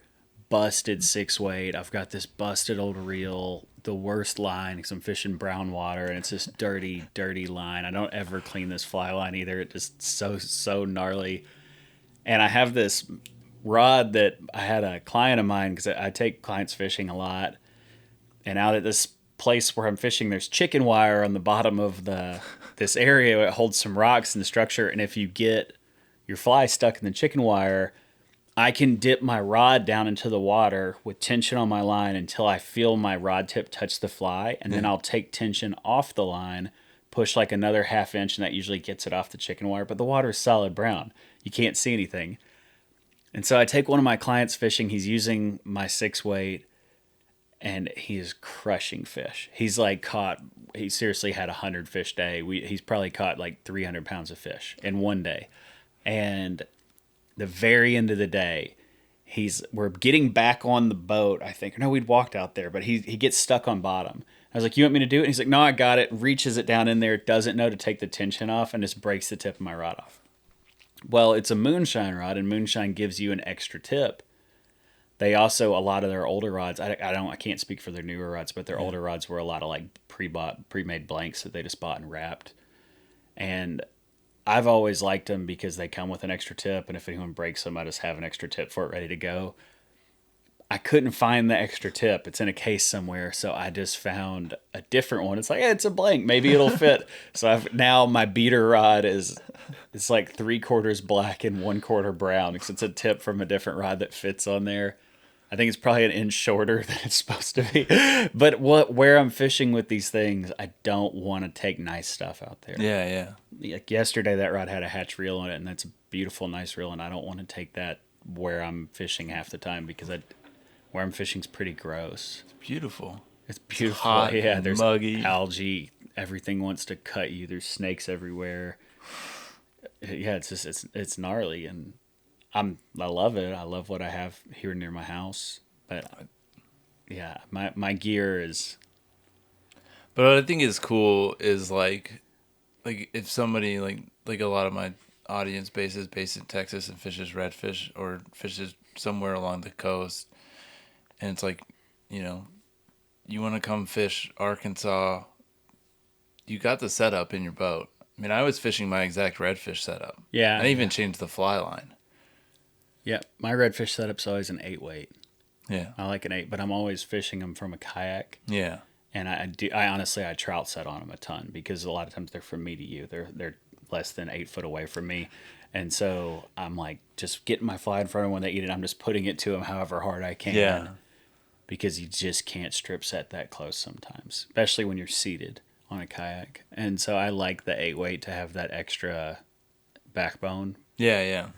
busted 6-weight. I've got this busted old reel, the worst line because I'm fishing brown water, and it's this dirty, dirty line. I don't ever clean this fly line either. It's just so gnarly. And I have this rod that I had a client of mine because I take clients fishing a lot. And out at this place where I'm fishing, there's chicken wire on the bottom of this area. It holds some rocks in the structure, and if you get your fly stuck in the chicken wire, I can dip my rod down into the water with tension on my line until I feel my rod tip touch the fly, and then I'll take tension off the line, push like another half inch, and that usually gets it off the chicken wire. But the water is solid brown. You can't see anything. And so I take one of my clients fishing. He's using my 6-weight, and he is crushing fish. He's like he seriously had 100 fish day. He's probably caught like 300 pounds of fish in one day. And the very end of the day, we're getting back on the boat, I think. No, we'd walked out there, but he gets stuck on bottom. I was like, you want me to do it? And he's like, no, I got it. Reaches it down in there, doesn't know to take the tension off, and just breaks the tip of my rod off. Well, it's a moonshine rod, and moonshine gives you an extra tip. They also, a lot of their older rods, I can't speak for their newer rods, but their older rods were a lot of like pre-made blanks that they just bought and wrapped. And I've always liked them because they come with an extra tip, and if anyone breaks them, I just have an extra tip for it ready to go. I couldn't find the extra tip. It's in a case somewhere, so I just found a different one. It's like, hey, it's a blank. Maybe it'll fit. So now my beater rod it's like 3/4 black and 1/4 brown because it's a tip from a different rod that fits on there. I think it's probably an inch shorter than it's supposed to be. But where I'm fishing with these things, I don't want to take nice stuff out there.
Yeah.
Like yesterday, that rod had a hatch reel on it, and that's a beautiful, nice reel, and I don't want to take that where I'm fishing half the time because where I'm fishing is pretty gross.
It's beautiful.
It's beautiful.
It's hot,
yeah, there's
muggy.
Algae. Everything wants to cut you. There's snakes everywhere. Yeah, it's gnarly, and I love it. I love what I have here near my house. But yeah, my gear is.
But what I think is cool is like if somebody like a lot of my audience based in Texas and fishes redfish or fishes somewhere along the coast, and it's like, you want to come fish Arkansas, you got the setup in your boat. I mean, I was fishing my exact redfish setup.
Yeah.
I even changed the fly line.
Yeah, my redfish setup's always an 8-weight.
Yeah.
I like an 8, but I'm always fishing them from a kayak.
Yeah.
And I honestly trout set on them a ton because a lot of times they're from me to you. They're less than 8 foot away from me. And so I'm like just getting my fly in front of them when they eat it. I'm just putting it to them however hard I can.
Yeah.
Because you just can't strip set that close sometimes, especially when you're seated on a kayak. And so I like the 8-weight to have that extra backbone.
Yeah.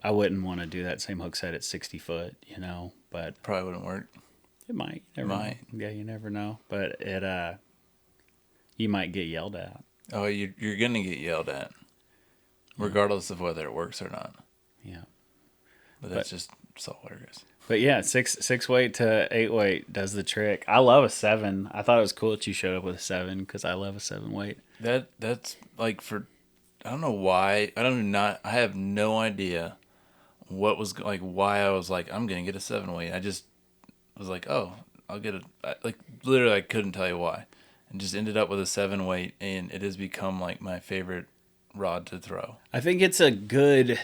I wouldn't want to do that same hook set at 60 foot, but
Probably wouldn't work.
it might.
It might.
Yeah, you never know. But you might get yelled at.
Oh, you're going to get yelled at, regardless of whether it works or not.
Yeah.
But that's just saltwater, guys.
But yeah, 6-weight to 8-weight does the trick. I love a 7. I thought it was cool that you showed up with a 7 because I love a 7-weight.
That's like I don't know why. I have no idea what was like why I was like, I'm gonna get a 7-weight. I just was like, oh, I'll get literally I couldn't tell you why, and just ended up with a 7-weight, and it has become like my favorite rod to throw.
I think it's a good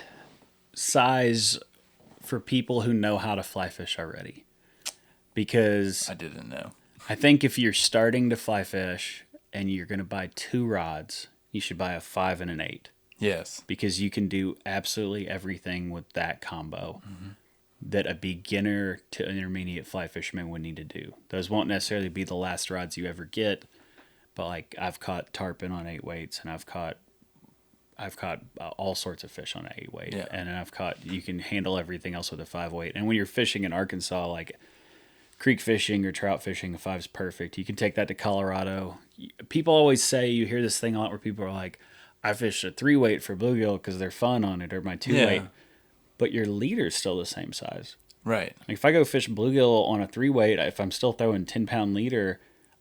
size for people who know how to fly fish already, because
I didn't know.
I think if you're starting to fly fish and you're going to buy 2 rods, you should buy a 5 and an 8.
Yes.
Because you can do absolutely everything with that combo that a beginner to intermediate fly fisherman would need to do. Those won't necessarily be the last rods you ever get, but like I've caught tarpon on 8-weights, and I've caught all sorts of fish on an 8-weight,
yeah.
And you can handle everything else with a 5-weight. And when you're fishing in Arkansas, like creek fishing or trout fishing, a 5's perfect. You can take that to Colorado. People always say, you hear this thing a lot where people are like, I fish a 3-weight for bluegill because they're fun on it, or my 2-weight.
Yeah.
But your leader's still the same size.
Right.
Like if I go fish bluegill on a 3-weight, if I'm still throwing 10-pound leader,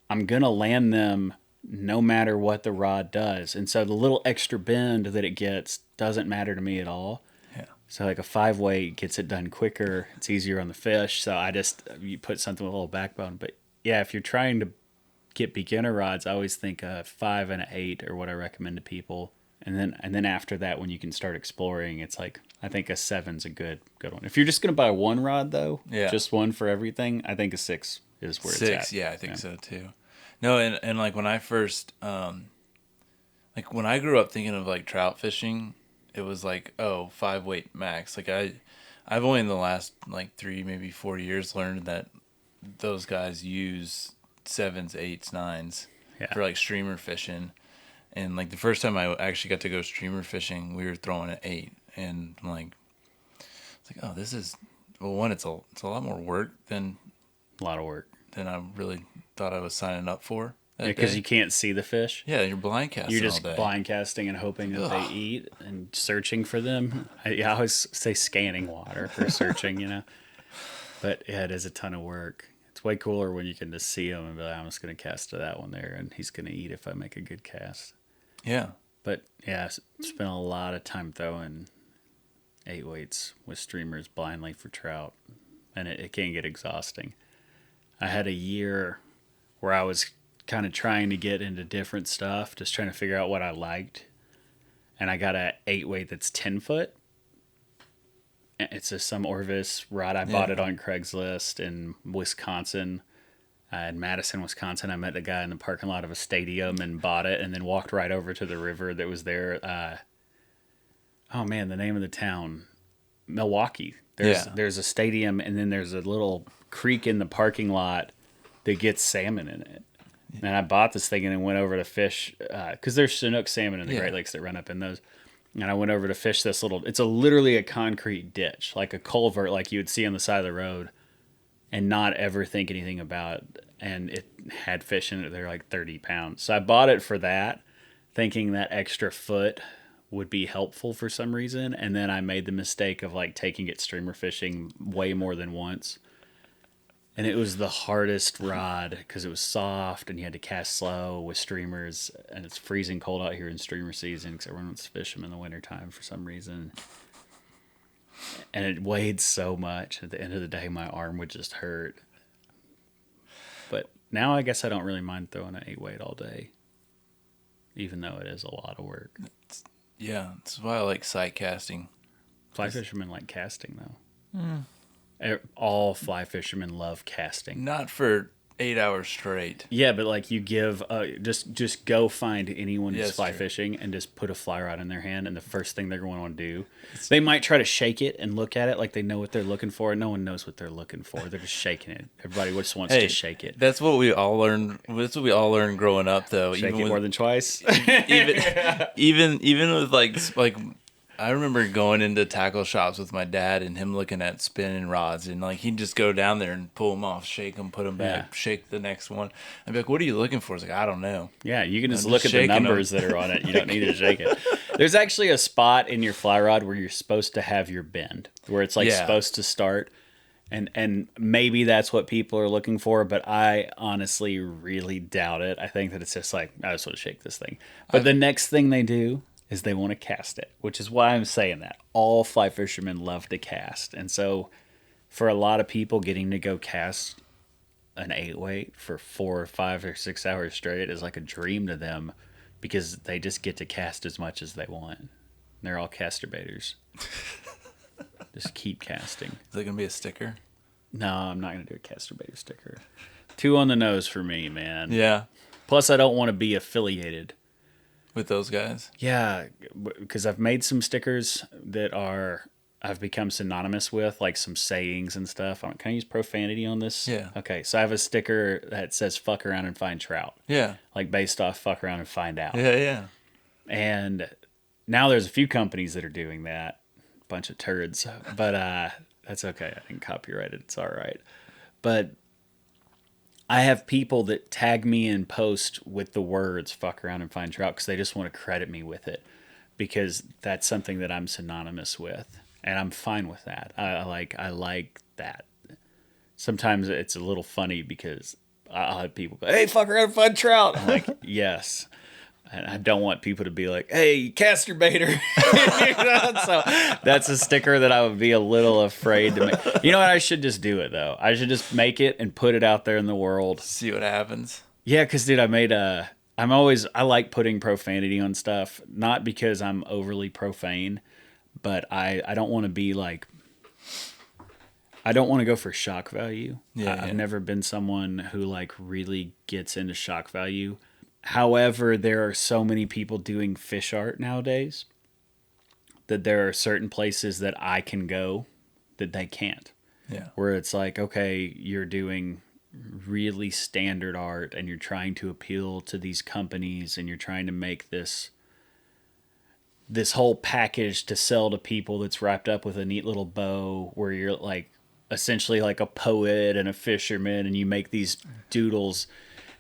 I'm going to land them no matter what the rod does. And so the little extra bend that it gets doesn't matter to me at all.
Yeah.
So like a 5-weight gets it done quicker. It's easier on the fish. So you put something with a little backbone. But yeah, if you're trying to get beginner rods, I always think a 5 and an 8 are what I recommend to people. And then after that, when you can start exploring, it's like, I think a 7's a good one. If you're just going to buy one rod though, just one for everything, I think a 6 is where it's at.
Yeah, I think so too. No, and like when I first, like when I grew up thinking of like trout fishing, it was like, 5-weight max. Like I've only in the last like 3, maybe 4 years learned that those guys use 7s, 8s, 9s for like streamer fishing. And like the first time I actually got to go streamer fishing, we were throwing an 8, and I'm like, it's like, this is, well, one, it's a lot more work than
A lot of work.
than I really thought I was signing up for.
Because you can't see the fish.
Yeah, you're blind casting.
You're just
all day.
blind casting and hoping that they eat and searching for them. I always say scanning water for searching, But yeah, it is a ton of work. It's way cooler when you can just see him and be like, I'm just going to cast to that one there, and he's going to eat if I make a good cast.
Yeah.
But yeah, spent a lot of time throwing 8-weights with streamers blindly for trout, and it can get exhausting. I had a year where I was kind of trying to get into different stuff, just trying to figure out what I liked, and I got a 8-weight that's 10 foot. It's some Orvis rod. I bought it on Craigslist in Wisconsin. In Madison, Wisconsin, I met a guy in the parking lot of a stadium and bought it, and then walked right over to the river that was there. The name of the town, Milwaukee. There's a stadium, and then there's a little creek in the parking lot that gets salmon in it. And I bought this thing and then went over to fish because there's Chinook salmon in the Great Lakes that run up in those. And I went over to fish this it's literally a concrete ditch, like a culvert, like you would see on the side of the road, and not ever think anything about it. And it had fish in it. They're like 30 pounds. So I bought it for that, thinking that extra foot would be helpful for some reason. And then I made the mistake of like taking it streamer fishing way more than once. And it was the hardest rod because it was soft and you had to cast slow with streamers. And it's freezing cold out here in streamer season because everyone wants to fish them in the wintertime for some reason. And it weighed so much. At the end of the day, my arm would just hurt. But now I guess I don't really mind throwing an 8-weight all day, even though it is a lot of work.
That's why I like sight casting.
Fly fishermen like casting, though. All fly fishermen love casting.
Not for 8 hours straight.
Yeah, but like you give, just go find anyone who's fly
true.
fishing and just put a fly rod in their hand, and the first thing they're going to want to do, they might try to shake it and look at it like they know what they're looking for. No one knows what they're looking for. They're just shaking it. Everybody just wants to shake it.
That's what we all learned. That's what we all learned growing up, though.
Shake it more than twice.
even with like I remember going into tackle shops with my dad and him looking at spinning rods, and like he'd just go down there and pull them off, shake them, put them back, shake the next one. I'd be like, "What are you looking for?" It's like, I don't know.
Yeah, you can just look at the numbers that are on it. You don't need to shake it. There's actually a spot in your fly rod where you're supposed to have your bend, where it's like supposed to start. And maybe that's what people are looking for, but I honestly really doubt it. I think that it's just like, I just want to shake this thing. But the next thing they do is they want to cast it, which is why I'm saying that. All fly fishermen love to cast. And so for a lot of people, getting to go cast an 8-weight for 4 or 5 or 6 hours straight is like a dream to them because they just get to cast as much as they want. They're all casterbaiters. Just keep casting.
Is that going to be a sticker?
No, I'm not going to do a casturbaiter sticker. 2 on the nose for me, man.
Yeah.
Plus, I don't want to be affiliated
with those guys.
Yeah, because I've made some stickers that I've become synonymous with, like some sayings and stuff. Can I use profanity on this?
Yeah.
Okay, so I have a sticker that says "fuck around and find trout."
Yeah.
Like based off "fuck around and find out."
Yeah.
And now there's a few companies that are doing that. Bunch of turds, but that's okay. I didn't copyright it. It's all right. But I have people that tag me in post with the words "fuck around and find trout" because they just want to credit me with it, because that's something that I'm synonymous with, and I'm fine with that. I like that. Sometimes it's a little funny because I'll have people go, "Hey, fuck around and find trout." I'm like, yes. And I don't want people to be like, "Hey, casturbator." So that's a sticker that I would be a little afraid to make. You know what? I should just do it though. I should just make it and put it out there in the world.
See what happens.
Yeah, because dude, I like putting profanity on stuff, not because I'm overly profane, but I don't want to be like, I don't want to go for shock value.
Yeah,
I've never been someone who like really gets into shock value. However, there are so many people doing fish art nowadays that there are certain places that I can go that they can't.
Yeah.
Where it's like, okay, you're doing really standard art and you're trying to appeal to these companies and you're trying to make this whole package to sell to people that's wrapped up with a neat little bow where you're like essentially like a poet and a fisherman and you make these doodles,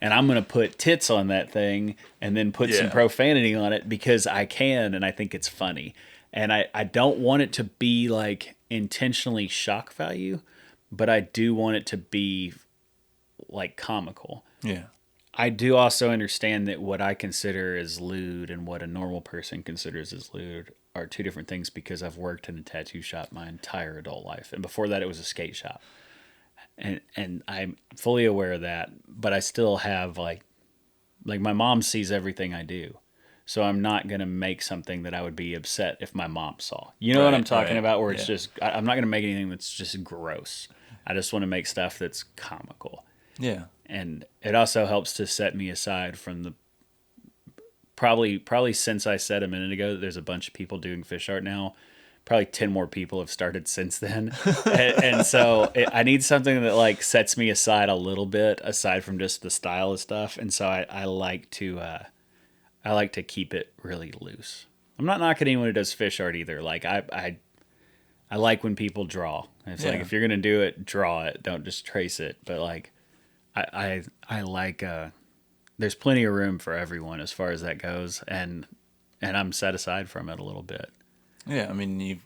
and I'm going to put tits on that thing and then put some profanity on it because I can and I think it's funny. And I don't want it to be like intentionally shock value, but I do want it to be like comical.
Yeah.
I do also understand that what I consider as lewd and what a normal person considers as lewd are two different things, because I've worked in a tattoo shop my entire adult life. And before that, it was a skate shop. And I'm fully aware of that, but I still have like my mom sees everything I do. So I'm not going to make something that I would be upset if my mom saw. You know what I'm talking about? Where it's just, I'm not going to make anything that's just gross. I just want to make stuff that's comical.
Yeah.
And it also helps to set me aside from the, probably since I said a minute ago, there's a bunch of people doing fish art now. Probably 10 more people have started since then. and so I need something that like sets me aside a little bit, aside from just the style of stuff. And so I like to keep it really loose. I'm not knocking anyone who does fish art either. Like I like when people draw. It's like, if you're going to do it, draw it. Don't just trace it. But like, I like, there's plenty of room for everyone as far as that goes. And I'm set aside from it a little bit.
Yeah, I mean,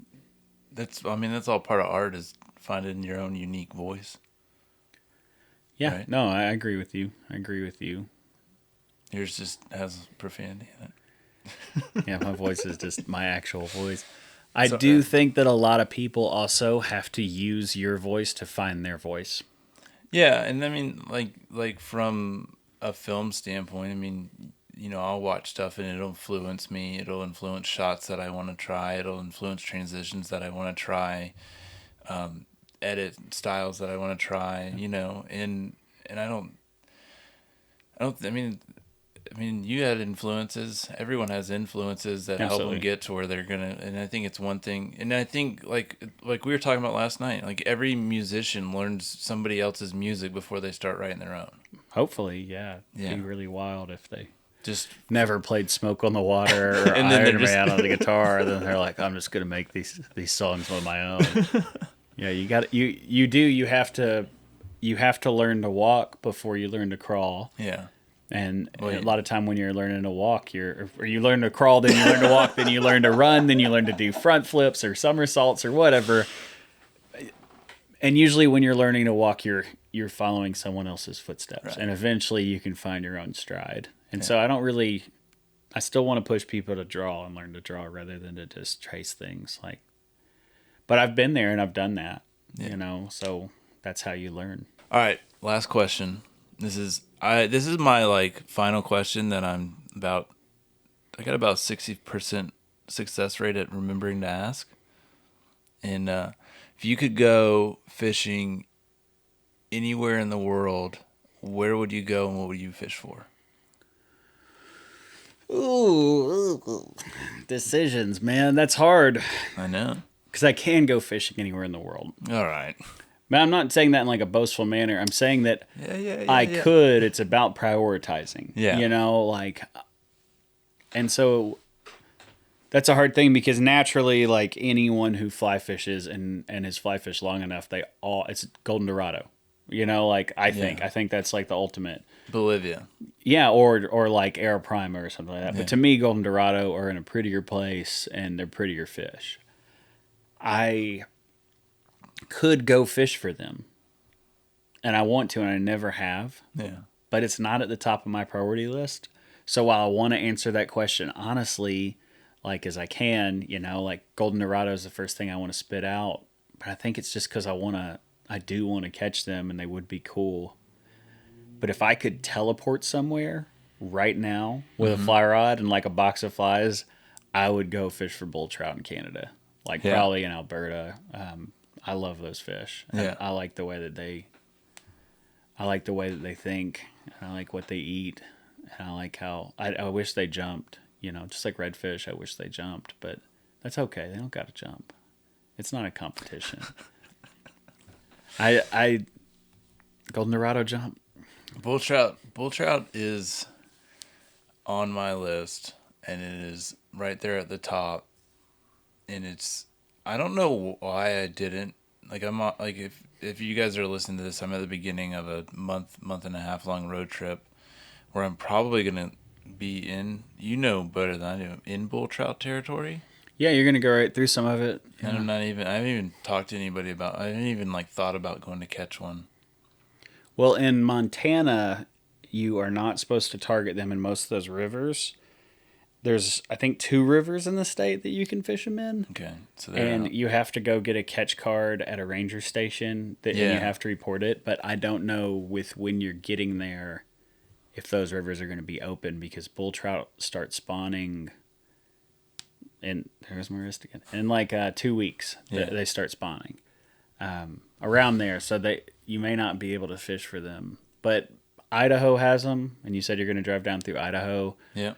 that's all part of art, is finding your own unique voice.
Yeah,
right?
No, I agree with you.
Yours just has profanity in it.
Yeah, my voice is just my actual voice. I do think that a lot of people also have to use your voice to find their voice.
Yeah, and I mean, like from a film standpoint, I mean, you know, I'll watch stuff and it'll influence me. It'll influence shots that I want to try. It'll influence transitions that I want to try, edit styles that I want to try. You know, and I don't. I mean, you had influences. Everyone has influences that help them get to where they're gonna. And I think it's one thing. And I think like we were talking about last night. Like every musician learns somebody else's music before they start writing their own.
Hopefully, yeah. It'd be really wild if they
just
never played Smoke on the Water or and then Iron Man on the guitar. Then they're like, I'm just gonna make these songs on my own. Yeah, you have to learn to walk before you learn to crawl.
Yeah.
And a lot of time when you're learning to walk, you learn to crawl, then you learn to walk, then you learn to run, then you learn to do front flips or somersaults or whatever. And usually when you're learning to walk, you're following someone else's footsteps. Right. And eventually you can find your own stride. And so I still want to push people to draw and learn to draw rather than to just trace things. But I've been there and I've done that, you know, so that's how you learn.
All right. Last question. This is my like final question that I got about 60% success rate at remembering to ask. And if you could go fishing anywhere in the world, where would you go and what would you fish for?
Ooh, decisions, man. That's hard.
I know.
Because I can go fishing anywhere in the world.
All right.
But I'm not saying that in like a boastful manner. I'm saying that I could. It's about prioritizing. Yeah. You know, like, and so that's a hard thing because naturally, like anyone who fly fishes and has fly fished long enough, it's Golden Dorado. You know, like I think that's like the ultimate.
Bolivia.
Yeah, or like Arapaima or something like that.
Yeah.
But to me, Golden Dorado are in a prettier place and they're prettier fish. I could go fish for them, and I want to, and I never have.
Yeah.
But it's not at the top of my priority list. So while I want to answer that question honestly, like as I can, you know, like Golden Dorado is the first thing I want to spit out. But I think it's just because I do want to catch them, and they would be cool. But if I could teleport somewhere right now with a fly rod and like a box of flies, I would go fish for bull trout in Canada, like probably in Alberta. I love those fish.
Yeah.
I like the way that they think. And I like what they eat. And I like how I wish they jumped. You know, just like redfish, I wish they jumped, but that's okay. They don't got to jump. It's not a competition. I Golden Dorado jump.
Bull trout is on my list, and it is right there at the top. And I don't know why I didn't. Like if you guys are listening to this, I'm at the beginning of a month and a half long road trip where I'm probably gonna be in, you know better than I do, in bull trout territory.
Yeah, you're gonna go right through some of it.
And I haven't even talked to anybody I haven't even like thought about going to catch one.
Well, in Montana, you are not supposed to target them in most of those rivers. There's, I think, 2 rivers in the state that you can fish them in.
Okay, so
and you have to go get a catch card at a ranger station and you have to report it. But I don't know with when you're getting there if those rivers are going to be open, because bull trout start spawning. And there's my wrist again. In like 2 weeks, they start spawning around there. So you may not be able to fish for them. But Idaho has them, and you said you're going to drive down through Idaho.
Yeah.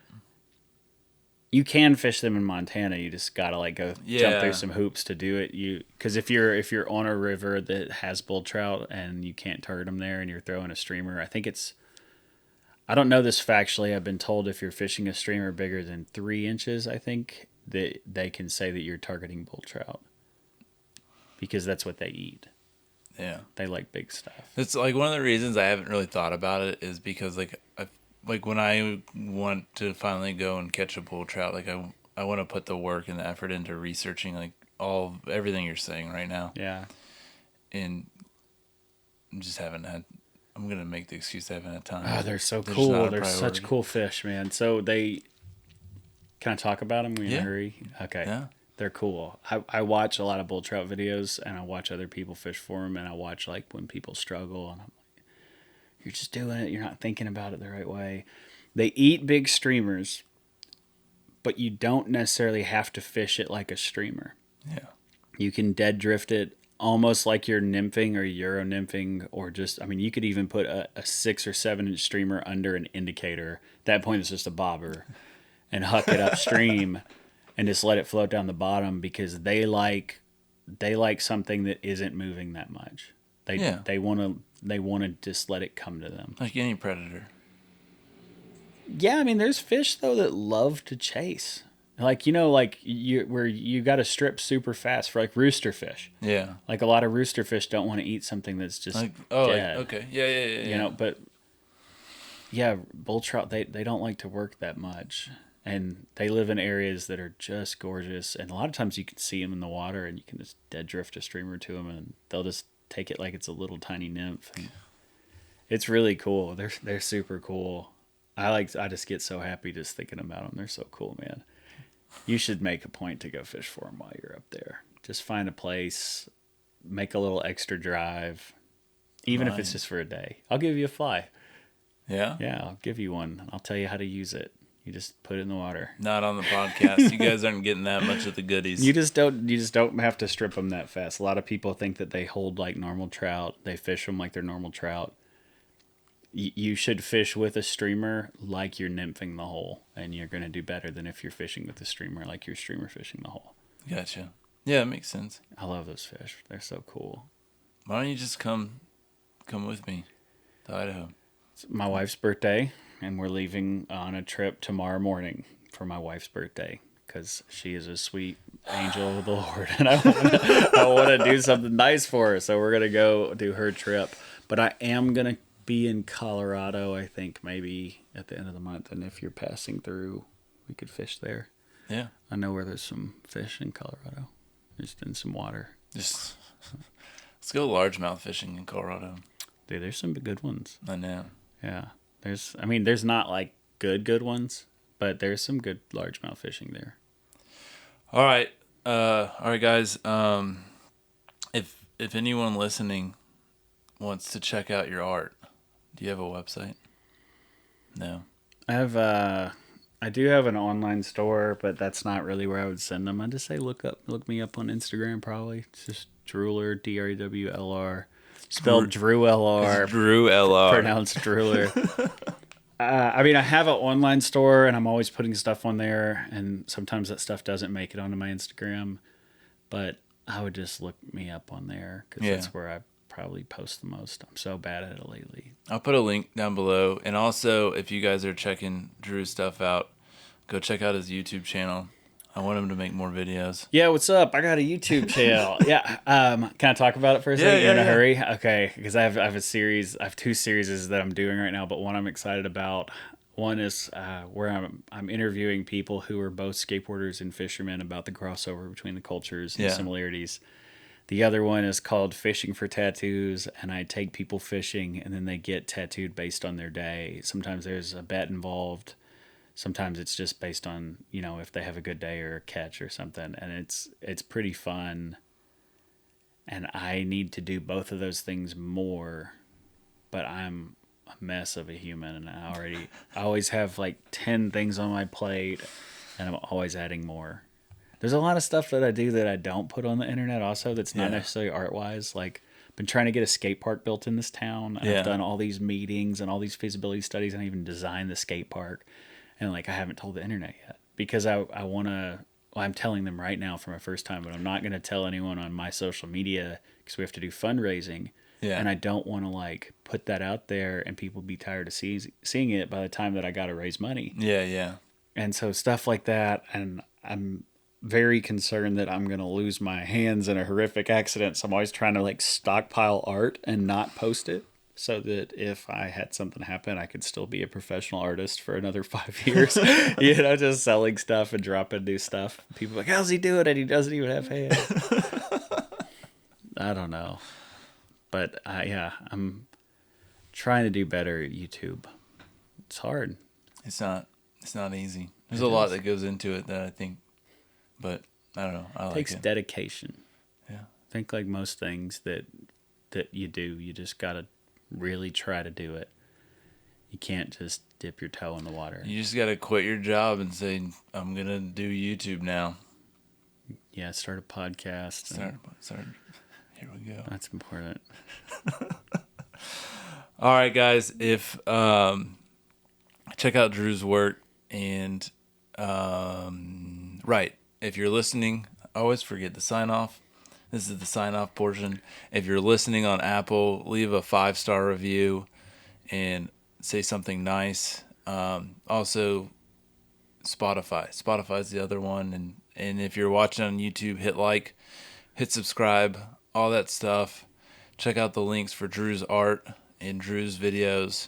You can fish them in Montana. You just gotta like go jump through some hoops to do it. Because if you're on a river that has bull trout and you can't target them there, and you're throwing a streamer, I think it's. I don't know this factually. I've been told if you're fishing a streamer bigger than 3 inches, I think that they can say that you're targeting bull trout, because that's what they eat.
Yeah,
they like big stuff.
It's like one of the reasons I haven't really thought about it is because like when I want to finally go and catch a bull trout, like I want to put the work and the effort into researching like everything you're saying right now.
Yeah.
And just haven't had. I'm gonna make the excuse I haven't had time.
Oh, they're so cool. They're such cool fish, man. So can I talk about them? Are you in a hurry? Okay.
Yeah.
They're cool. I watch a lot of bull trout videos, and I watch other people fish for them, and I watch like when people struggle, and I'm like, you're just doing it. You're not thinking about it the right way. They eat big streamers, but you don't necessarily have to fish it like a streamer.
Yeah.
You can dead drift it almost like you're nymphing or euro nymphing, or you could even put a 6 or 7 inch streamer under an indicator. At that point, it's just a bobber, and huck it upstream and just let it float down the bottom, because they like something that isn't moving that much. They want to just let it come to them.
Like any predator.
Yeah, there's fish though that love to chase. Like, where you got to strip super fast for like rooster fish.
Yeah.
Like a lot of rooster fish don't want to eat something that's just dead.
Okay. Yeah.
But yeah, bull trout, they don't like to work that much. And they live in areas that are just gorgeous. And a lot of times you can see them in the water, and you can just dead drift a streamer to them, and they'll just take it like it's a little tiny nymph. And it's really cool. They're super cool. I just get so happy just thinking about them. They're so cool, man. You should make a point to go fish for them while you're up there. Just find a place, make a little extra drive, even if it's just for a day. I'll give you a fly.
Yeah?
Yeah, I'll give you one. I'll tell you how to use it. You just put it in the water.
Not on the podcast. You guys aren't getting that much of the goodies.
You just don't have to strip them that fast. A lot of people think that they hold like normal trout. They fish them like they're normal trout. You should fish with a streamer like you're nymphing the hole, and you're going to do better than if you're fishing with a streamer like you're streamer fishing the hole.
Gotcha. Yeah, it makes sense.
I love those fish. They're so cool.
Why don't you just come with me to Idaho?
It's my wife's birthday, and we're leaving on a trip tomorrow morning for my wife's birthday, because she is a sweet angel of the Lord, and I want to do something nice for her. So we're going to go do her trip. But I am going to be in Colorado, I think, maybe at the end of the month. And if you're passing through, we could fish there.
Yeah.
I know where there's some fish in Colorado. Just in some water.
Let's go largemouth fishing in Colorado.
Dude, there's some good ones.
I know.
Yeah. There's not like good ones, but there's some good largemouth fishing there.
All right. Guys. If anyone listening wants to check out your art, do you have a website? No.
I do have an online store, but that's not really where I would send them. I'd just say look me up on Instagram probably. It's just DrewLR, DrewLR. Spelled DrewLR.
DrewLR.
Pronounced DrewLR. I have an online store, and I'm always putting stuff on there, and sometimes that stuff doesn't make it onto my Instagram, but I would just look me up on there because that's where I probably post the most. I'm so bad at it lately.
I'll put a link down below, and also if you guys are checking Drew's stuff out, go check out his YouTube channel. I want him to make more videos.
Yeah, what's up? I got a YouTube channel. Yeah. Can I talk about it for a second? You're in a hurry? Okay, because I have a series. I have 2 series that I'm doing right now, but one I'm excited about. One is where I'm interviewing people who are both skateboarders and fishermen about the crossover between the cultures and the similarities. The other one is called Fishing for Tattoos, and I take people fishing, and then they get tattooed based on their day. Sometimes there's a bet involved. Sometimes it's just based on, if they have a good day or a catch or something. And it's pretty fun. And I need to do both of those things more. But I'm a mess of a human. And I always have like 10 things on my plate. And I'm always adding more. There's a lot of stuff that I do that I don't put on the internet also that's not necessarily art-wise. Like, I've been trying to get a skate park built in this town. I've done all these meetings and all these feasibility studies. And I even designed the skate park. And I haven't told the internet yet because I want to. Well, I'm telling them right now for my first time, but I'm not going to tell anyone on my social media because we have to do fundraising. Yeah. And I don't want to put that out there and people be tired of seeing it by the time that I got to raise money.
Yeah, yeah.
And so stuff like that, and I'm very concerned that I'm going to lose my hands in a horrific accident. So I'm always trying to stockpile art and not post it, so that if I had something happen, I could still be a professional artist for another 5 years. Just selling stuff and dropping new stuff. People are like, how's he doing it? He doesn't even have hands. I don't know. But I'm trying to do better at YouTube. It's hard.
It's not easy. There's a lot that goes into it that I think, but I don't know. It
takes dedication.
Yeah.
I think like most things that you do, you just got to really try to do it. You can't just dip your toe in the water.
You just got to quit your job and say, I'm going to do YouTube now.
Yeah, start a podcast.
Start. Here we go.
That's important.
All right, guys. If check out Drew's work, and if you're listening, I always forget to sign off. This is the sign-off portion. If you're listening on Apple, leave a 5-star review and say something nice. Also, Spotify. Spotify's the other one. And if you're watching on YouTube, hit like, hit subscribe, all that stuff. Check out the links for Drew's art and Drew's videos.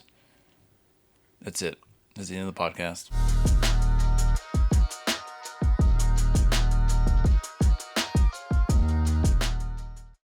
That's it. That's the end of the podcast.